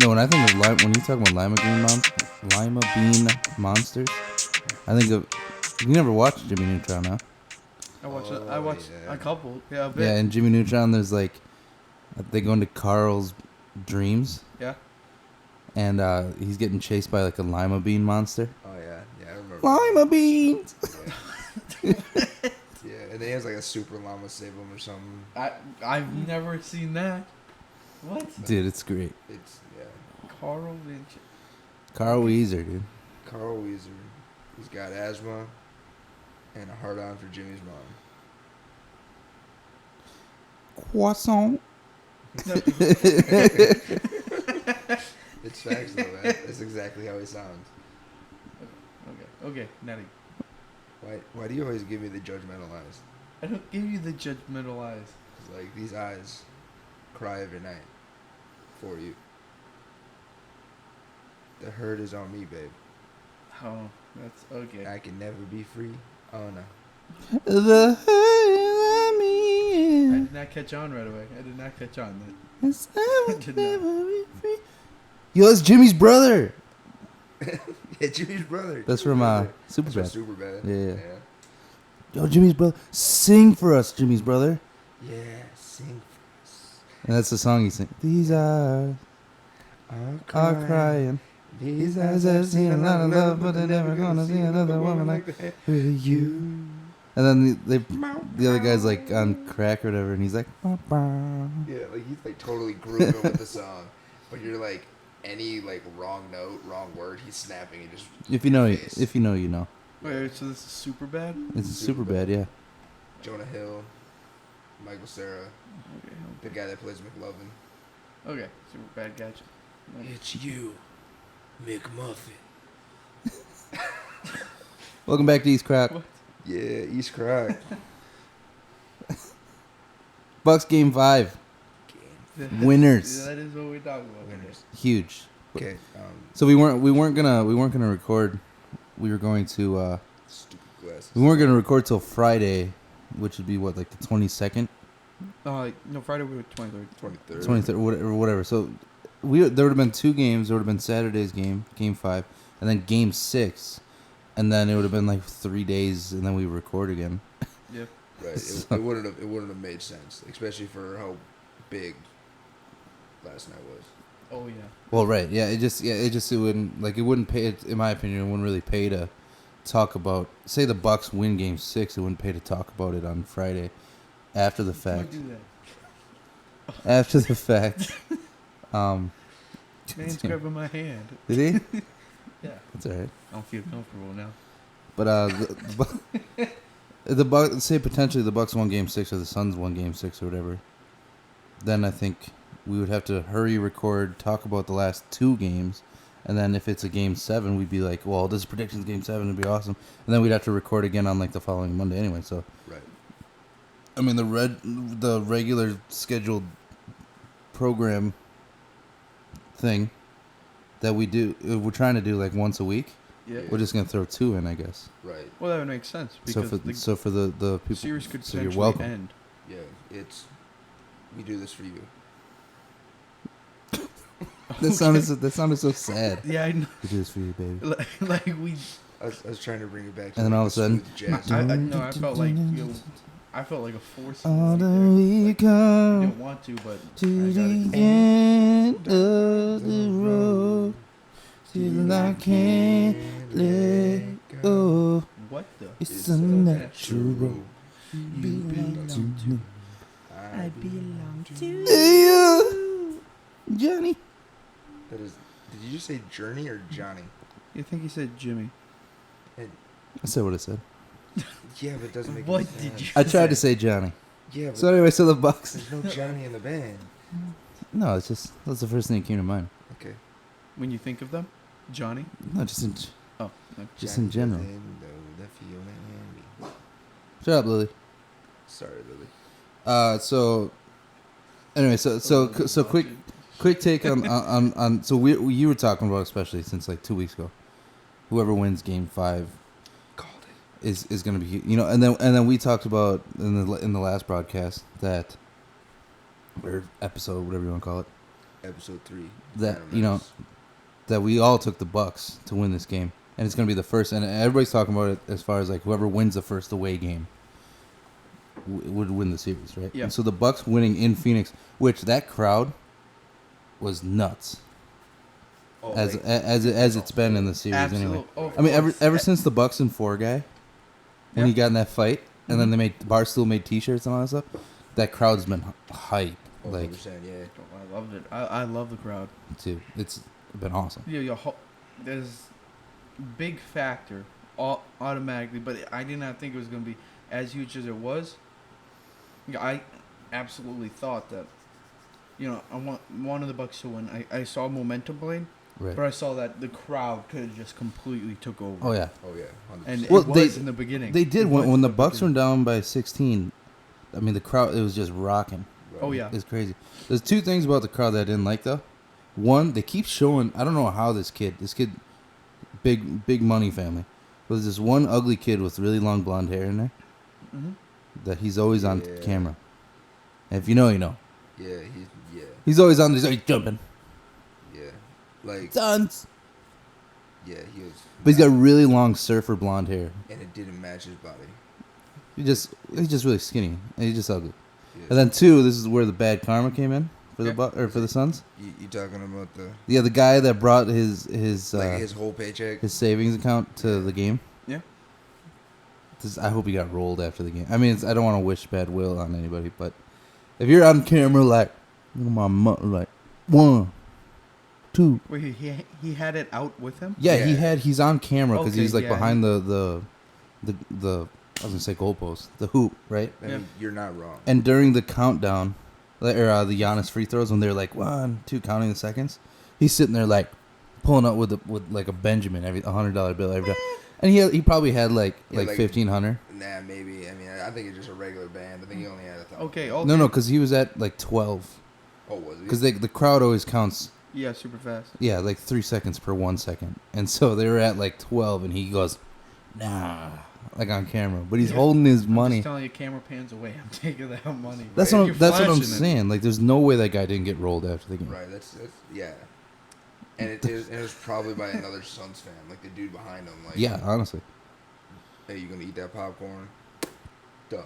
No, when I think of when you talk about lima bean monsters, I think of. You never watched Jimmy Neutron, huh? I watched a couple. Yeah, a bit. Yeah, in Jimmy Neutron, there's like they go into Carl's dreams, Yeah. and he's getting chased by like a lima bean monster. Oh yeah, I remember. Lima beans. Yeah, and then he has like a super llama save him or something. I've never seen that. What? Dude, it's great. It's Carl Lynch. Carl Weezer, dude. Carl Weezer. He's got asthma and a hard on for Jimmy's mom. Croissant. It's facts though, man. That's exactly how he sounds. Okay, Natty. Why do you always give me the judgmental eyes? I don't give you the judgmental eyes. It's like these eyes cry every night for you. The hurt is on me, babe. Oh, that's okay. I can never be free. Oh no. The I did not catch on right away. I did not catch on that. Yo, that's Jimmy's brother. Yeah, Jimmy's brother. That's from Superbad. That's from Superbad. Yeah. Yo, Jimmy's brother, sing for us, Jimmy's brother. Yeah, sing for us. And that's the song he sings. These eyes are crying. These eyes have seen a lot of love, but they're never gonna see another woman like with you. And then the other guy's like on crack or whatever, and he's like, bah, bah. Yeah, like he's like totally grooving with the song, but you're like any like wrong note, wrong word, he's snapping and just. If you know, face. if you know, you know. Wait, so this is super bad? It's super bad, yeah. Jonah Hill, Michael Cera, Okay, the guy that plays McLovin. okay, super bad. Gotcha. It's you, McMuffin. Welcome back to East Crack. What? Yeah, East Crack. Bucks game 5. Winners. That is what we're talking about. Winners. Huge. Okay. So we weren't gonna record. We were going to Stupid glasses. we weren't gonna record till Friday, which would be what, like the 22nd, No, Friday we were 23rd. 23rd. 23rd, or whatever. So there would have been 2 games. There would have been Saturday's game 5, and then game 6, and then it would have been like 3 days, and then we record again. Yep. Right. It wouldn't have made sense, especially for how big last night was. Oh yeah. Well, right, yeah. It wouldn't pay. In my opinion, it wouldn't really pay to talk about. Say the Bucks win game 6, it wouldn't pay to talk about it on Friday, after the fact. Do that. After the fact. Man's grabbing my hand. Did he? Yeah. That's all right. I don't feel comfortable now. But the Bucks, say potentially the Bucks won game 6 or the Suns won game 6 or whatever. Then I think we would have to hurry record, talk about the last 2 games, and then if it's a game 7, we'd be like, well, this is predictions game 7, it'd be awesome. And then we'd have to record again on like the following Monday anyway. So Right. I mean the regular scheduled program thing that we're trying to do like once a week. Yeah. We're just gonna throw 2 in, I guess. Right. Well, that would make sense So because for the people, series could so you're potentially welcome. end. Yeah. We do this for you. That sounded so sad. Yeah, I know. We do this for you, baby. like we. I was trying to bring it back to And then like all of a sudden- smooth jazz. I felt like I felt like a force. All Like, the we I come didn't want to, but to I the gotta end of the road, till I can't let go. What the? It's a natural. belong to. I belong to you, Johnny. That is. Did you just say Journey or Johnny? You think he said Jimmy? I said what I said. Yeah, but it doesn't make What any sense. did you? I tried to say Johnny. Yeah, but So anyway, so the Bucks. there's no Johnny in the band. No, it's just that's the first thing that came to mind. Okay. When you think of them, Johnny. No, just in Oh, okay. Just in general. doesn't know the Fiona and me. shut up, Lily. Sorry, Lily. So anyway, so quick take on so you were talking about, especially since like 2 weeks ago, whoever wins game 5 Called is going to be, you know, and then we talked about in the last broadcast that, or episode, whatever you want to call it, Episode 3. that Phantom you know Menace. that we all took the Bucks to win this game, and it's going to be the first. And everybody's talking about it as far as like whoever wins the first away game would win the series, right? Yeah. And so the Bucks winning in Phoenix, which that crowd was nuts, Oh, as like, as it's been in the series Absolutely. anyway. Oh, of I mean, course. ever since the Bucks and 4 guy, when Yeah. he got in that fight, and then they made Barstool made T-shirts and all that stuff, that crowd's been hype. Like, 100%, yeah. I loved it. I love the crowd. too, it's been awesome. Yeah, there's big factor automatically, but I did not think it was going to be as huge as it was. Yeah, I absolutely thought that, I wanted the Bucks to win. I saw momentum playing, Right. but I saw that the crowd could have just completely took over. Oh yeah. Oh, yeah. 100%. And Well, it was in the beginning. They did It was when in the Bucks were beginning. down by 16. I mean, the crowd, it was just rocking. Right. Oh, yeah. It's crazy. There's two things about the crowd that I didn't like though. One, they keep showing. I don't know how this kid, big money family, but there's this one ugly kid with really long blonde hair in there Mhm. that he's always on Yeah. camera. And if you know, you know. Yeah, He's always on. He's always jumping. yeah. Like, Stunts. yeah, he was. But he's got really long surfer blonde hair. And it didn't match his body. He's just really skinny. And he's just ugly. Yeah. And then two, this is where the bad karma came in for the Okay. for the Suns. You talking about the Yeah, the guy that brought his like his whole paycheck? his savings account to the game. Yeah. I hope he got rolled after the game. I mean, I don't want to wish bad will on anybody, but if you're on camera like, look at my like 1, 2. Wait, he had it out with him? Yeah, Yeah. he's on camera because Okay, he's like yeah, behind the I was gonna say goalpost, the hoop, right? I mean, you're not wrong. And during the countdown, or the Giannis free throws, when they're like 1, 2, counting the seconds, he's sitting there like pulling up with like a Benjamin, every $100 bill every time, and he probably had like Yeah, like- 1,500. Nah, maybe. I mean, I think it's just a regular band. I think he only had 1,000. Okay. No, because he was at like 12, Oh, was he? because the crowd always counts. Yeah, super fast. Yeah, like 3 seconds per 1 second, and so they were at like 12, and he goes, nah, like on camera, but he's Yeah. holding his I'm money. just telling you, camera pans away. I'm taking that money. That's Right? what You're that's what I'm flashing it. saying. Like, there's no way that guy didn't get rolled after the game. Right. That's yeah. And it was probably by another Suns fan, like the dude behind him. Like, Yeah, honestly. hey, you gonna eat that popcorn? Done.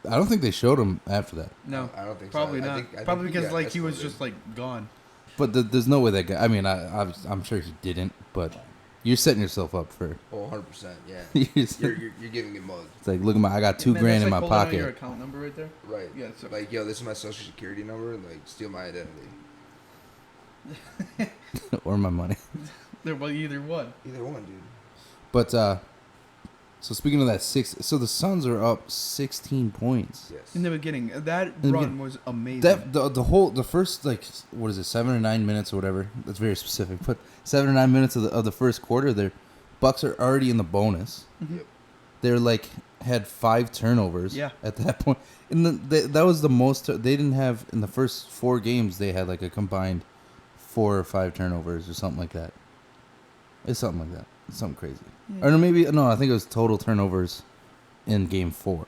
I don't think they showed him after that. No, I don't think probably so. not. I think Probably he because got like he was escorted. just like gone. But there's no way that guy. I mean, I'm sure he didn't. But you're setting yourself up for. Oh, 100%. Yeah. you're set- You're giving it mugged. it's like, look at I got $2 Man, grand that's in like my pulling out your pocket, account number right there. Right. Yeah, so- Like, yo, this is my social security number. Like, steal my identity. or my money. There, well, either one. Either one, dude. But so speaking of that so the Suns are up 16 points. Yes. In the beginning, that the run beginning. was amazing. That the first like what is it 7 or 9 minutes or whatever. That's very specific. But 7 or 9 minutes of the first quarter, their Bucks are already in the bonus. Mhm. Yep. They're like had 5 turnovers. Yeah. At that point, and that was the most they didn't have in the first 4 games. They had like a combined 4 or 5 turnovers or something like that. It's something like that. It's something crazy. Yeah. Or no, I think it was total turnovers in game 4.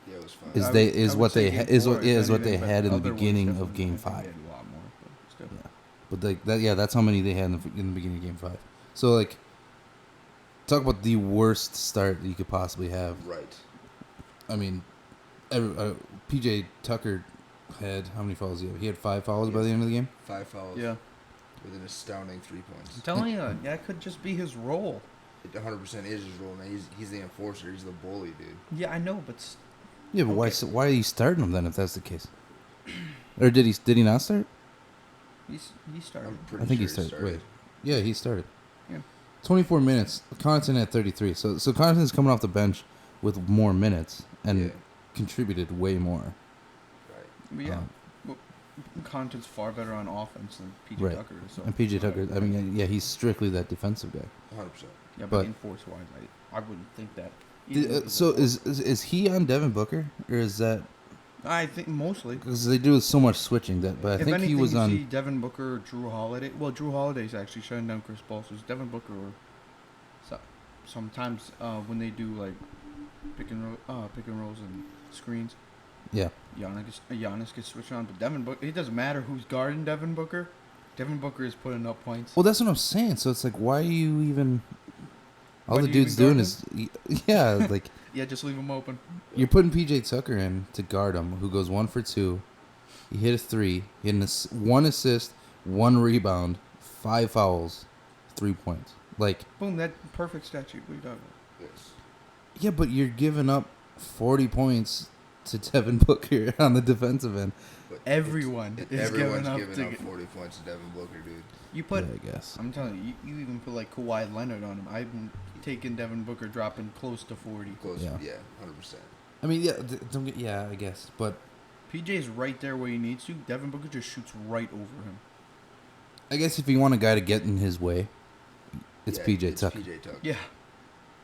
Yeah, it was fun. Is I they would- is I would what say they game ha- is four what yeah, is what anything, they but had in the other ones beginning of definitely, game I think 5. they had a lot more, but still. Yeah. But like that's how many they had in the beginning of game 5. So like, talk about the worst start that you could possibly have. Right. I mean, PJ Tucker had how many fouls? He had 5 fouls by the end of the game. 5 fouls. Yeah. With an astounding 3 points. I'm telling you, that could just be his role. It 100% is his role, man. He's the enforcer. He's the bully, dude. Yeah, I know, but Yeah, but Okay. why are you starting him then if that's the case? Or did he not start? he started. I'm pretty I think sure he started. Wait, yeah, he started. Yeah. 24 minutes. Connaughton at 33. So Connaughton's coming off the bench with more minutes and Yeah. contributed way more. Right. But yeah, Um, Connaughton's far better on offense than PJ Right. Tucker is. So. And PJ Tucker, I mean, yeah, he's strictly that defensive guy. 100%. Yeah, but- but in force wise, I wouldn't think that. either of So them. is he on Devin Booker or is that I think mostly. because they do so much switching that? But I If think anything, he was you on. see Devin Booker or Drew Holiday. Well, Drew Holiday's actually shutting down Chris Paul. So it's Devin Booker or sometimes when they do like pick and rolls and screens, Yeah. Giannis gets switched on, but Devin Booker. It doesn't matter who's guarding Devin Booker. Devin Booker is putting up points. Well, that's what I'm saying. So it's like, why are you even? All Why the do you dude's even doing guard is, yeah, like Yeah, just leave him open. you're putting PJ Tucker in to guard him, who goes 1 for 2. He hit a 3. He had 1 assist, 1 rebound, 5 fouls, 3 points. Like, Boom, that perfect statue. What are you talking about? Yes. yeah, but you're giving up 40 points to Devin Booker on the defensive end. But Everyone is everyone's giving up giving to up get- 40 points to Devin Booker, dude. You put. Yeah, I guess. I'm telling you, you even put like Kawhi Leonard on him. I've been taking Devin Booker dropping close to 40. Close. Yeah. Yeah, 100%. I mean, yeah, don't get, yeah, I guess, but PJ's right there where he needs to. Devin Booker just shoots right over him. I guess if you want a guy to get in his way, it's Yeah, PJ Tucker. PJ Tucker. Yeah.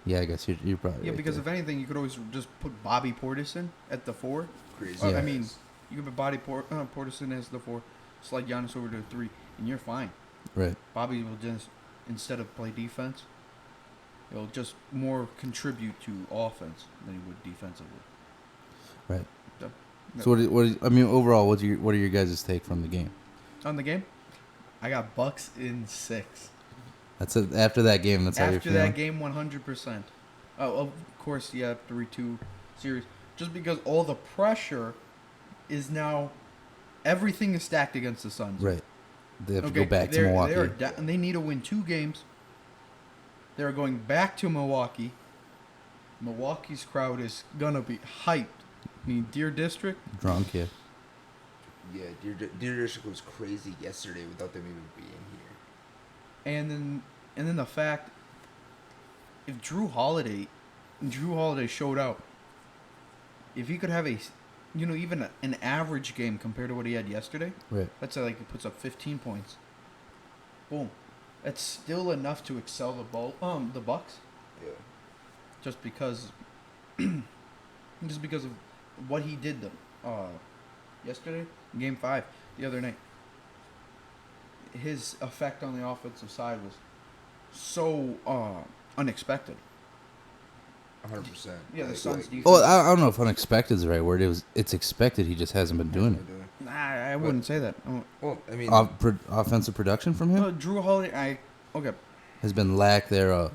Yeah, I guess you're probably Yeah, right because there. if anything, you could always just put Bobby Portis in at the 4. Crazy. Yeah. I mean, you could put Portis in as the 4, slide Giannis over to the 3, and you're fine. Right. Bobby will just, instead of play defense, he'll just more contribute to offense than he would defensively. Right. Yep. So I mean, overall, what are your guys' take from the game? On the game, I got Bucks in 6. That's it. After that game, that's how you're After feeling. that game, 100%. Oh, of course, yeah, 3-2 series. Just because all the pressure is now, everything is stacked against the Suns. Right. They have to go back to Milwaukee. They need to win 2 games. They're going back to Milwaukee. Milwaukee's crowd is gonna be hyped. I mean, Deer District. Drunk, yeah. Yeah, Deer District was crazy yesterday without them even being here. And then the fact, if Drew Holiday showed up, if he could have even an average game compared to what he had yesterday, Right. let's say like he puts up 15 points, boom, that's still enough to excel the Bucks, Yeah. just because of what he did yesterday, in Game 5, the other night. His effect on the offensive side was so unexpected. 100%. Yeah, the Suns defense. Well, I don't know if unexpected is the right word. It's expected. He just hasn't been doing it. Nah, I wouldn't say that. Well, I mean, Offensive production from him Drew Holiday, okay. has been lack thereof.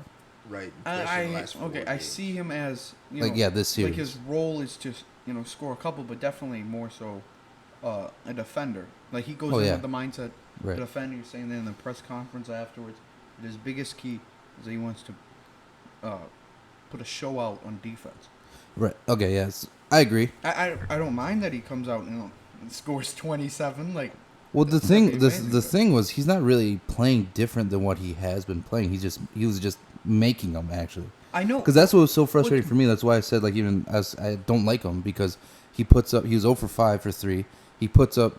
right. especially in the last 4 I games. see him as Like, yeah, this series. Like his role is to score a couple, but definitely more so a defender. Like he goes Oh, in yeah. with the mindset Right. to defend. You're saying that in the press conference afterwards. But his biggest key is that he wants to put a show out on defense. Right. Okay. Yes, I agree. I don't mind that he comes out and scores 27. Like, Well, the That'd thing, be the amazing, the but- thing was, he's not really playing different than what he has been playing. He was just making them actually. I know. Because that's what was so frustrating for me. That's why I said, like, even as I don't like him, because he puts up. He was 0 for 5 for 3. He puts up,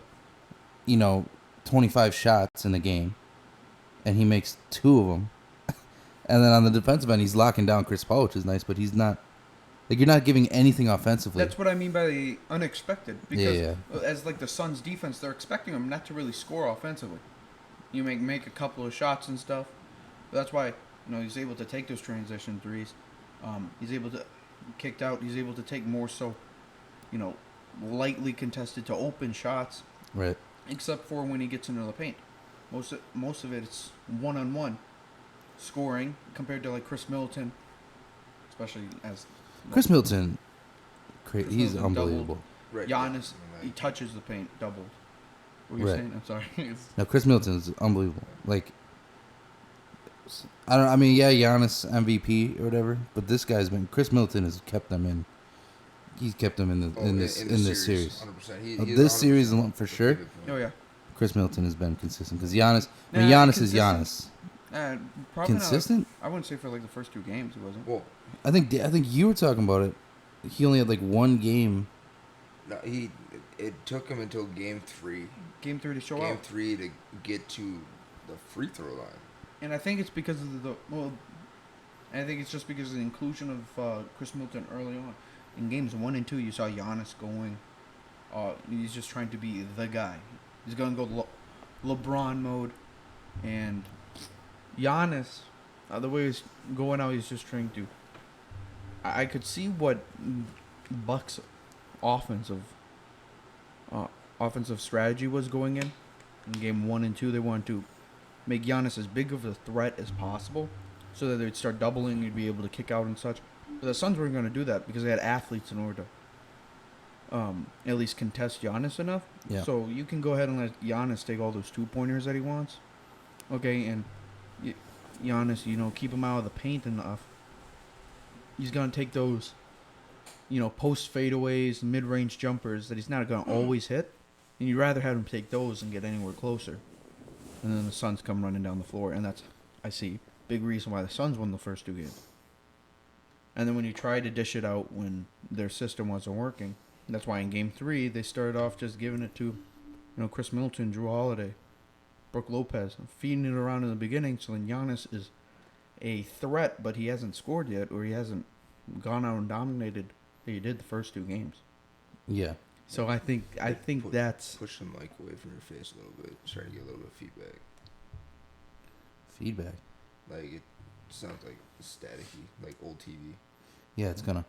25 shots in the game, and he makes 2 of them. And then on the defensive end, he's locking down Chris Paul, which is nice. But he's not. Like, you're not giving anything offensively. That's what I mean by the unexpected. Because Yeah, as like the Suns defense, they're expecting him not to really score offensively. You make a couple of shots and stuff. But that's why he's able to take those transition threes. He's able to kicked out. He's able to take more so, lightly contested to open shots. Right. Except for when he gets into the paint. Most of it it's 1-on-1 scoring compared to like Chris Middleton, especially as Chris Middleton, Chris he's Middleton unbelievable. right. Giannis, I mean, he like, touches the paint doubled. What were you Right. saying? I'm sorry. It's- No, Chris Middleton is unbelievable. Like, I mean, yeah, Giannis MVP or whatever, but this guy's been. Chris Middleton has kept them in. He's kept them in this series. 100%. This series alone, for sure. oh yeah. Chris Middleton has been consistent because Giannis. I Nah, mean, Giannis is consistent. Giannis. Probably Consistent. Not, I wouldn't say for like the first 2 games he wasn't. Well, I think you were talking about it. He only had like 1 game. no, it took him until game 3. Game 3 to show Game out. 3 to get to the free throw line. And I think it's because of I think it's just because of the inclusion of Chris Middleton early on. In games 1 and 2, you saw Giannis going. He's just trying to be the guy. He's going to go LeBron mode, and Giannis, the way he's going out, he's just trying to. I could see what Bucks offensive offensive strategy was going in. In game 1 and 2, they wanted to make Giannis as big of a threat as possible, so that they'd start doubling, you'd be able to kick out and such. But the Suns weren't going to do that because they had athletes in order to at least contest Giannis enough. Yeah. So you can go ahead and let Giannis take all those 2-pointers that he wants. Okay, and Giannis, keep him out of the paint enough. He's going to take those, post fadeaways, mid-range jumpers that he's not going to always hit. And you'd rather have him take those and get anywhere closer. And then the Suns come running down the floor. And that's, I see, big reason why the Suns won the first 2 games. And then when you try to dish it out when their system wasn't working, that's why in game 3, they started off just giving it to, Chris Middleton, Drew Holiday, Brook Lopez, feeding it around in the beginning. So then Giannis is a threat, but he hasn't scored yet, or he hasn't gone out and dominated that he did the first 2 games. Yeah. So I think that's Push the mic away from your face a little bit. Trying to get a little bit of feedback. Feedback. Like it sounds like staticky, like old TV. Yeah, it's gonna.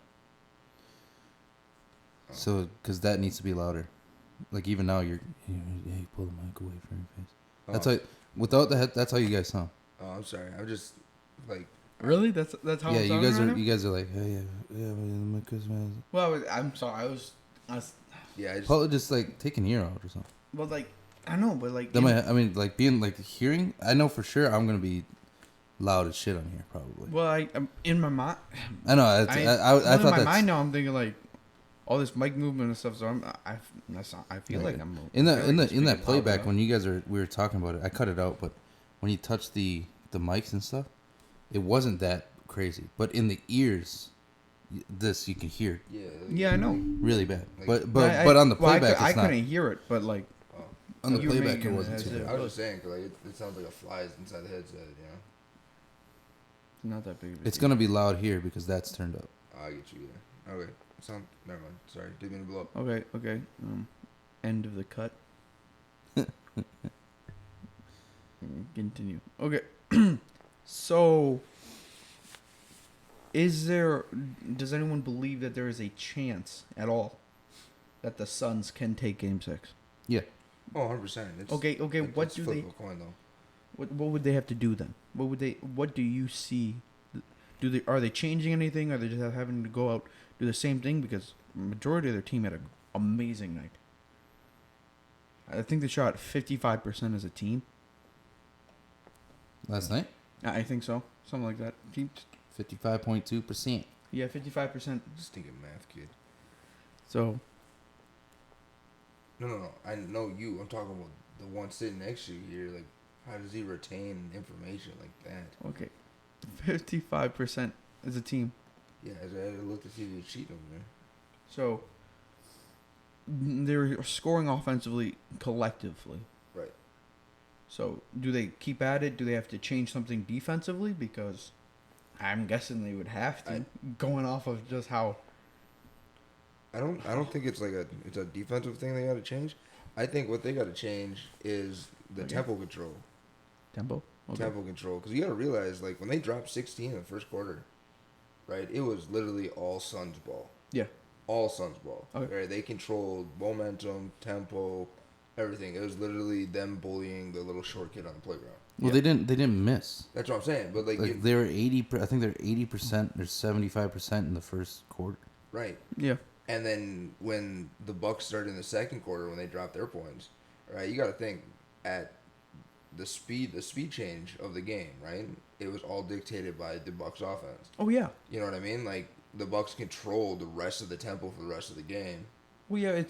So, because that needs to be louder. Like even now, hey, pull the mic away from your face. That's how. Without the head, that's how you guys sound. Oh, I'm sorry. I'm just like. really that's how. Yeah, I'm you guys right are. now? You guys are like, hey, yeah, the mic is. Well, I'm sorry. I was Yeah, I just. Probably just like take an ear out or something. well, like I know, but like That might, I mean, like being like hearing. I know for sure I'm gonna be loud as shit on here probably. well, I'm in my mind. I know. I In thought my that's mind now. I'm thinking like all this mic movement and stuff. So I feel like I'm in that speaking playback loud when you guys we were talking about it. I cut it out, but when you touch the mics and stuff, it wasn't that crazy. But in the ears, this you can hear Yeah. Yeah, I know. really bad. Like- But on the playback, I it's not. couldn't hear it, but like Oh. On the you were playback, making it it wasn't as too if- bad. I was just saying, 'cause, like it sounds like a fly's inside the headset. not that big. Of a It's deal. gonna be loud here because that's turned up. I get you. Yeah. Okay. Never mind. Sorry. Didn't mean to blow up. Okay. End of the cut. Continue. Okay. So, does anyone believe that there is a chance at all that the Suns can take Game 6? Yeah. Oh, 100%. Okay. What it's do flip they? of a coin though. What would they have to do then? What do you see? Are they changing anything? Are they just having to go out do the same thing? Because majority of their team had an amazing night. I think they shot 55% as a team. Last night, I think so, something like that. 55.2%. Yeah, 55%. Stinking math kid. So No. I know you. I'm talking about the one sitting next to you here. Like, how does he retain information like that? okay, 55% as a team. Yeah, I had to look to see if he was cheating over there. So they're scoring offensively collectively. Right. So do they keep at it? Do they have to change something defensively? Because I'm guessing they would have to, going off of just how. I don't think it's it's a defensive thing they got to change. I think what they got to change is the Okay. tempo control. Tempo? Okay. Tempo control, because you got to realize, like, when they dropped 16 in the first quarter, right? It was literally all Suns ball. Yeah. All Suns ball. Okay. Right? They controlled momentum, tempo, everything. It was literally them bullying the little short kid on the playground. Well, they didn't miss. That's what I'm saying. But like, Like they were 80. I think they're 80%. They're 75% in the first quarter. right. Yeah. And then when the Bucks started in the second quarter, when they dropped their points, right? You got to think at the speed change of the game, right? It was all dictated by the Bucks offense. Oh yeah. You know what I mean? Like the Bucks controlled the rest of the tempo for the rest of the game. Well, yeah.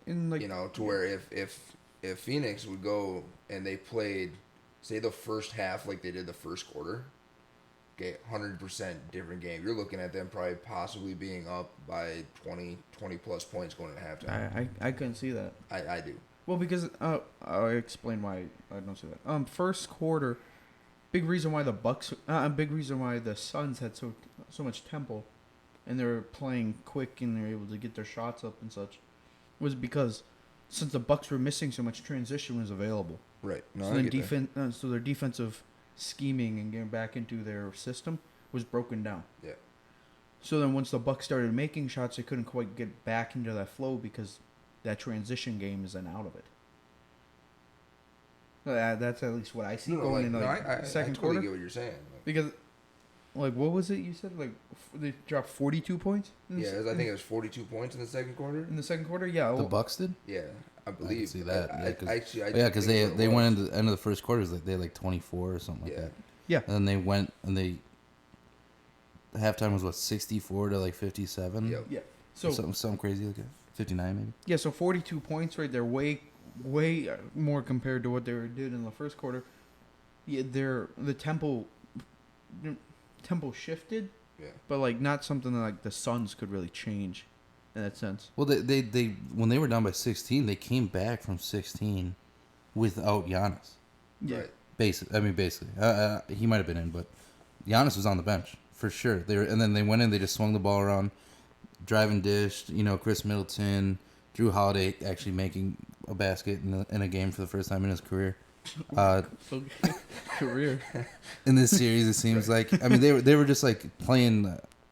In like. You know, to where if Phoenix would go and they played, say, the first half like they did the first quarter, okay, 100% different game. You're looking at them probably possibly being up by 20 plus points going into halftime. I couldn't see that. I do. Well, because I'll explain why I don't see that. First quarter, big reason why big reason why the Suns had so much tempo, and they were playing quick and they were able to get their shots up and such, was because since the Bucks were missing so much, transition was available. Right. No, So I then get that. so their defensive scheming and getting back into their system was broken down. Yeah. So then once the Bucks started making shots, they couldn't quite get back into that flow because that transition game is then out of it. That's at least what I see No, going like, into no, like I second totally quarter. get what you're saying. Like, Because, like, what was it you said? Like, they dropped 42 points? I think it was 42 points in the second quarter. In the second quarter? Yeah. The well, Bucks did. Yeah, I I believe. can see that. I, Yeah, because actually, I yeah, 'cause think that's what they it went was. into the end of the first quarter. Like they had like 24 or something like Yeah. that. Yeah. And then they went and they. The halftime was what 64 to like 57. Yep. Yeah. So So, something crazy like that. 59 maybe. yeah, so 42 points right there, way more compared to what they did in the first quarter. Yeah, the tempo shifted, Yeah. but like not something that like the Suns could really change in that sense. Well, they when they were down by 16, they came back from 16 without Giannis. Yeah. Right. Basically, he might have been in, but Giannis was on the bench for sure. And then they went in, they just swung the ball around, driving dish. Chris Middleton, Drew Holiday actually making a basket in a game for the first time in his career. So, career. In this series, it seems like they were just like playing.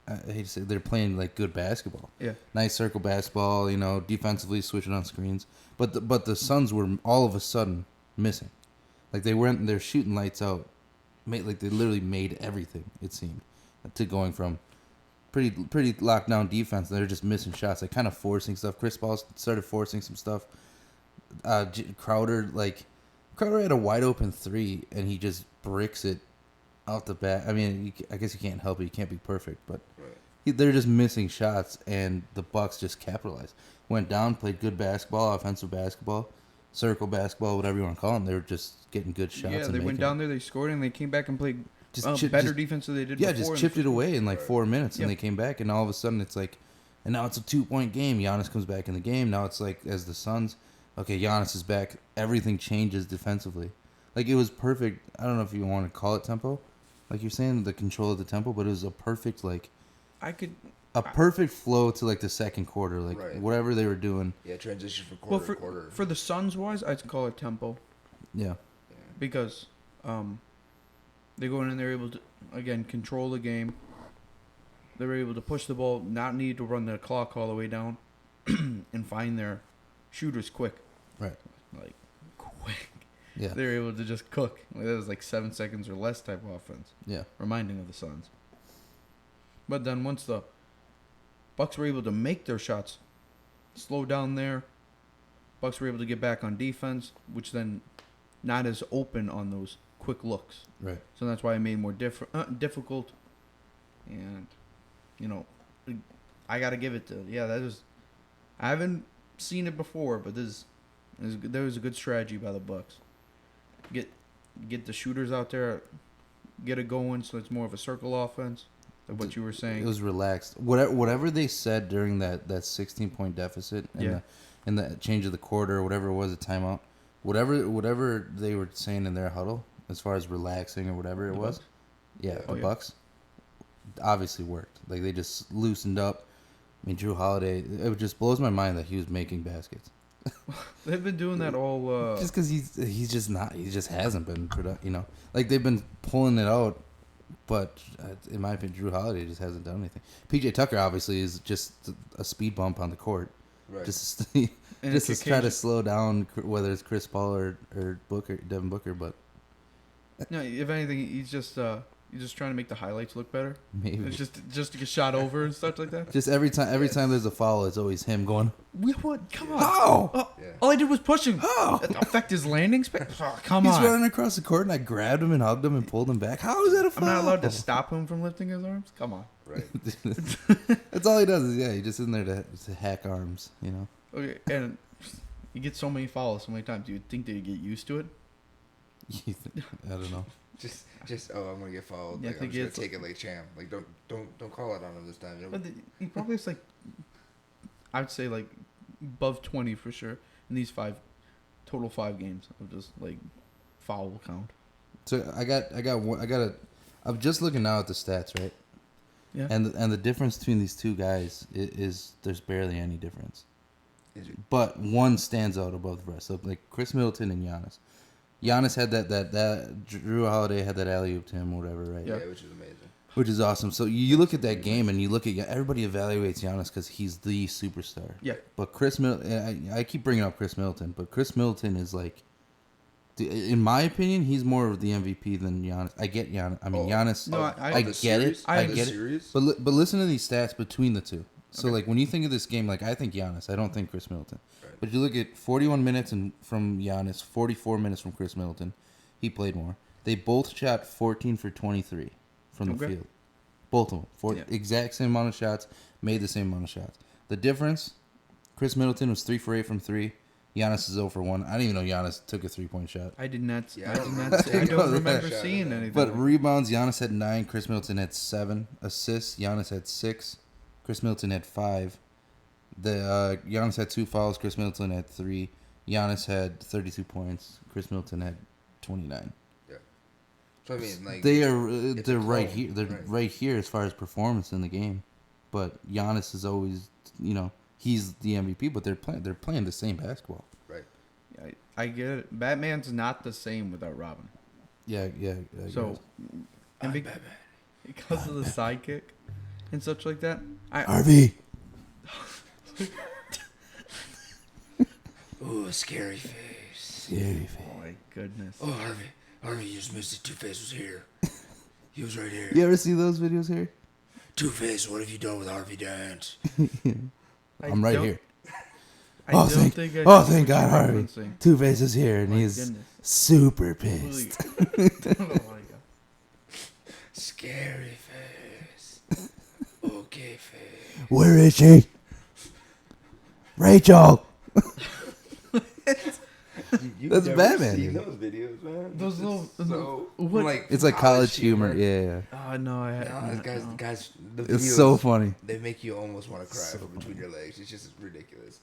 I hate to say they're playing like good basketball. Yeah. Nice circle basketball. Defensively switching on screens. But the Suns were all of a sudden missing. Like they're shooting lights out. They literally made everything. It seemed to going from pretty locked down defense. They're just missing shots. Like kind of forcing stuff. Chris Paul started forcing some stuff. Crowder had a wide open three and he just bricks it out the bat. I mean, I guess you can't help it. You can't be perfect, but Right. they're just missing shots, and the Bucks just capitalized. Went down, played good basketball, offensive basketball, circle basketball, whatever you want to call them. They were just getting good shots. Yeah, and they went making down it. there, they scored, and they came back and played Just better defense than they did Yeah, before. just chipped it away in like Right. 4 minutes, and Yeah. they came back, and all of a sudden it's like, and now it's a 2-point game. Giannis comes back in the game. Now it's like as the Suns, okay, Giannis is back. Everything changes defensively. Like it was perfect. I don't know if you want to call it tempo, like you're saying the control of the tempo, but it was a perfect perfect flow to like the second quarter, like Right. whatever they were doing. Yeah, transition from Well, quarter to quarter. for the Suns wise, I'd call it tempo Yeah, Yeah. because they go in and they're able to again control the game. They were able to push the ball, not need to run the clock all the way down, and find their shooters quick. Right. Like quick. yeah, They were able to just cook. Like, that was like 7 seconds or less type of offense, yeah. reminding of the Suns. But then once the Bucks were able to make their shots, slow down there, Bucks were able to get back on defense, which then not as open on those quick looks. Right. So that's why it made it more difficult. And, I got to give it to, I haven't seen it before, but there was a good strategy by the Bucks. Get the shooters out there, get it going so it's more of a circle offense, like what you were saying. It was relaxed. Whatever they said during that 16-point deficit and the change of the quarter or whatever it was, a timeout, whatever they were saying in their huddle as far as relaxing or whatever it The was, Bucks? yeah, Oh, the yeah. Bucks obviously worked. Like they just loosened up. I mean, Drew Holiday. It just blows my mind that he was making baskets. They've been doing that all. Just because he's just not. He just hasn't been productive. Like they've been pulling it out, but in my opinion, Drew Holiday just hasn't done anything. PJ Tucker obviously is just a speed bump on the court, Right. just and just to it's try to occasion- slow down whether it's Chris Paul or Devin Booker, but No, if anything, he's just trying to make the highlights look better. maybe It's just to get shot over and stuff like that. just every time there's a foul, it's always him going, What? Come on. "How? Yeah. All I did was push him. How?" Affect his landing space. Oh, come He's on. running across the court, and I grabbed him and hugged him and pulled him back. How is that a I'm foul? not allowed to stop him from lifting his arms. Come on. Right. That's all he does. He just in there to hack arms. Okay, and you get so many fouls so many times. You'd think they'd get used to it. I don't know. Just I'm gonna get fouled. Yeah, I Like, I'm think just it's- gonna take it like a champ. Like don't call it on him this time. But he probably has like, I'd say like above 20 for sure in these total 5 games of just like foul count. So I'm just looking now at the stats, right? Yeah. And the difference between these two guys is there's barely any difference. Is it- But one stands out above the rest. So like Chris Middleton and Giannis. Giannis had that Drew Holiday had that alley oop to him, or whatever, right? Yeah. Yeah, which is amazing. which is awesome. So you look at that game and you look at everybody evaluates Giannis because he's the superstar. Yeah. But Chris Middleton, I keep bringing up Chris Middleton, but Chris Middleton is like, in my opinion, he's more of the MVP than Giannis. I get Giannis. I mean, Giannis. No, I get it. I get it. Series? But listen to these stats between the two. So Okay. like when you think of this game, like I think Giannis. I don't think Chris Middleton. Right. But you look at 41 minutes from Giannis, 44 minutes from Chris Middleton. He played more. They both shot 14 for 23 from the Okay. field. Both of them. Yeah. Exact same amount of shots, made the same amount of shots. The difference, Chris Middleton was 3 for 8 from 3. Giannis is 0 for 1. I didn't even know Giannis took a 3-point shot. I did not. Yeah, I I did don't not. remember I don't taking remember a shot seeing at that. anything. But rebounds, Giannis had 9, Chris Middleton had 7. Assists, Giannis had 6, Chris Middleton had 5. Giannis had 2 fouls, Chris Middleton had 3. Giannis had 32 points, Chris Middleton had 29. So I mean, like They are it's they're a right clone, here. They're right. right here as far as performance in the game. But Giannis is always, he's the MVP. But they're playing the same basketball. I get it. Batman's not the same without Robin. Yeah. I So, guess. and Batman. because of the sidekick and such like that, RV. Ooh, scary face. Scary oh my goodness. Oh, Harvey, you just missed it. Two-Face was here. He was right here. You ever see those videos here? Two-Face, what have you done with Harvey Dent? I'm right here. I Oh, don't think I oh, see thank what God, you're Harvey. referencing. Two-Face is here, and My he's goodness. super Really- pissed. oh my God. Scary face. Okay face. Where is she? Rachel. That's never Batman, Seen dude. those videos, man. Those little- So, what- It's like college humor. Yeah. Oh no, I No, guys, the videos, It's so funny. they make you almost want to cry from between your legs. It's just ridiculous.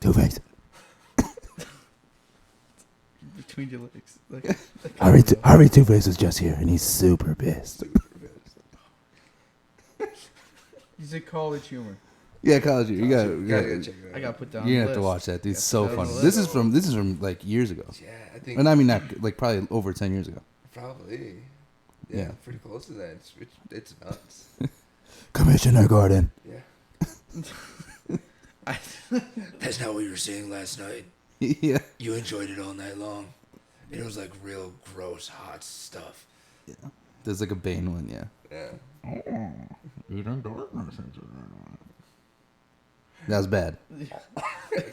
Two-Face. between your legs. Like, Harvey Two-Face is just here, and he's super pissed. he's a college humor. Yeah, college humor. You Gotta got. check it out. I got put down. You're on gonna have the to list. watch that, dude. It's Yeah, so put it on funny. the This list. is from like years ago, Yeah, I think and I mean not like probably over 10 years ago. probably. Yeah, Yeah. pretty close to that. It's nuts. Commissioner Gordon. Yeah. I, That's not what you were saying last night. Yeah. You enjoyed it all night long. It was like real gross, hot stuff. There's like a Bane one, yeah. Yeah. That was bad.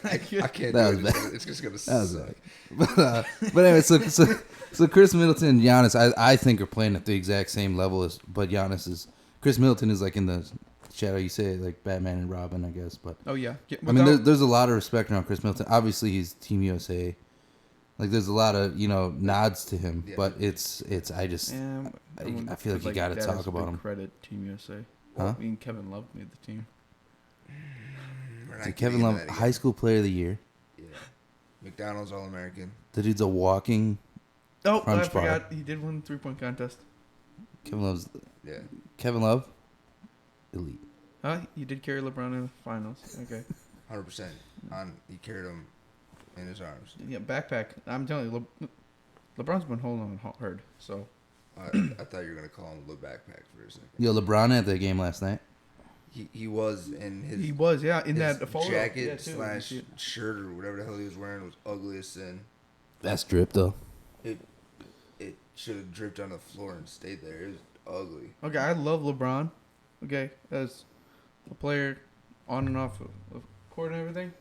I can't That do was it. bad. It's just gonna That was suck. bad. But anyway, so Chris Middleton and Giannis, I think are playing at the exact same level as, but Chris Middleton is like in the shadow. You say like Batman and Robin, I guess. But oh yeah. I mean, there's a lot of respect around Chris Middleton. Obviously, he's Team USA. Like, there's a lot of nods to him, Yeah. but it's I just I feel like you got to talk about him. Credit Team USA. Huh? I mean, Kevin Love made the team. We're not So getting Kevin into Love, that again. high school player of the year. Yeah. McDonald's All American. The dude's a walking. Oh, Crunch I forgot. bar. He did win the 3-point contest. Yeah. Kevin Love, elite. Huh? You did carry LeBron in the finals. Okay. 100%. He carried him in his arms. Yeah, backpack. I'm telling you, LeBron's been holding on hard. So I thought you were gonna call him the backpack for a second. Yo, LeBron at the game last night. He was in his he was, yeah, in his that photo. jacket Yeah, too. You see it. shirt or whatever the hell he was wearing was ugly as sin. That's drip though. It should have dripped on the floor and stayed there. It was ugly. Okay, I love LeBron. Okay, as a player, on and off of court and everything,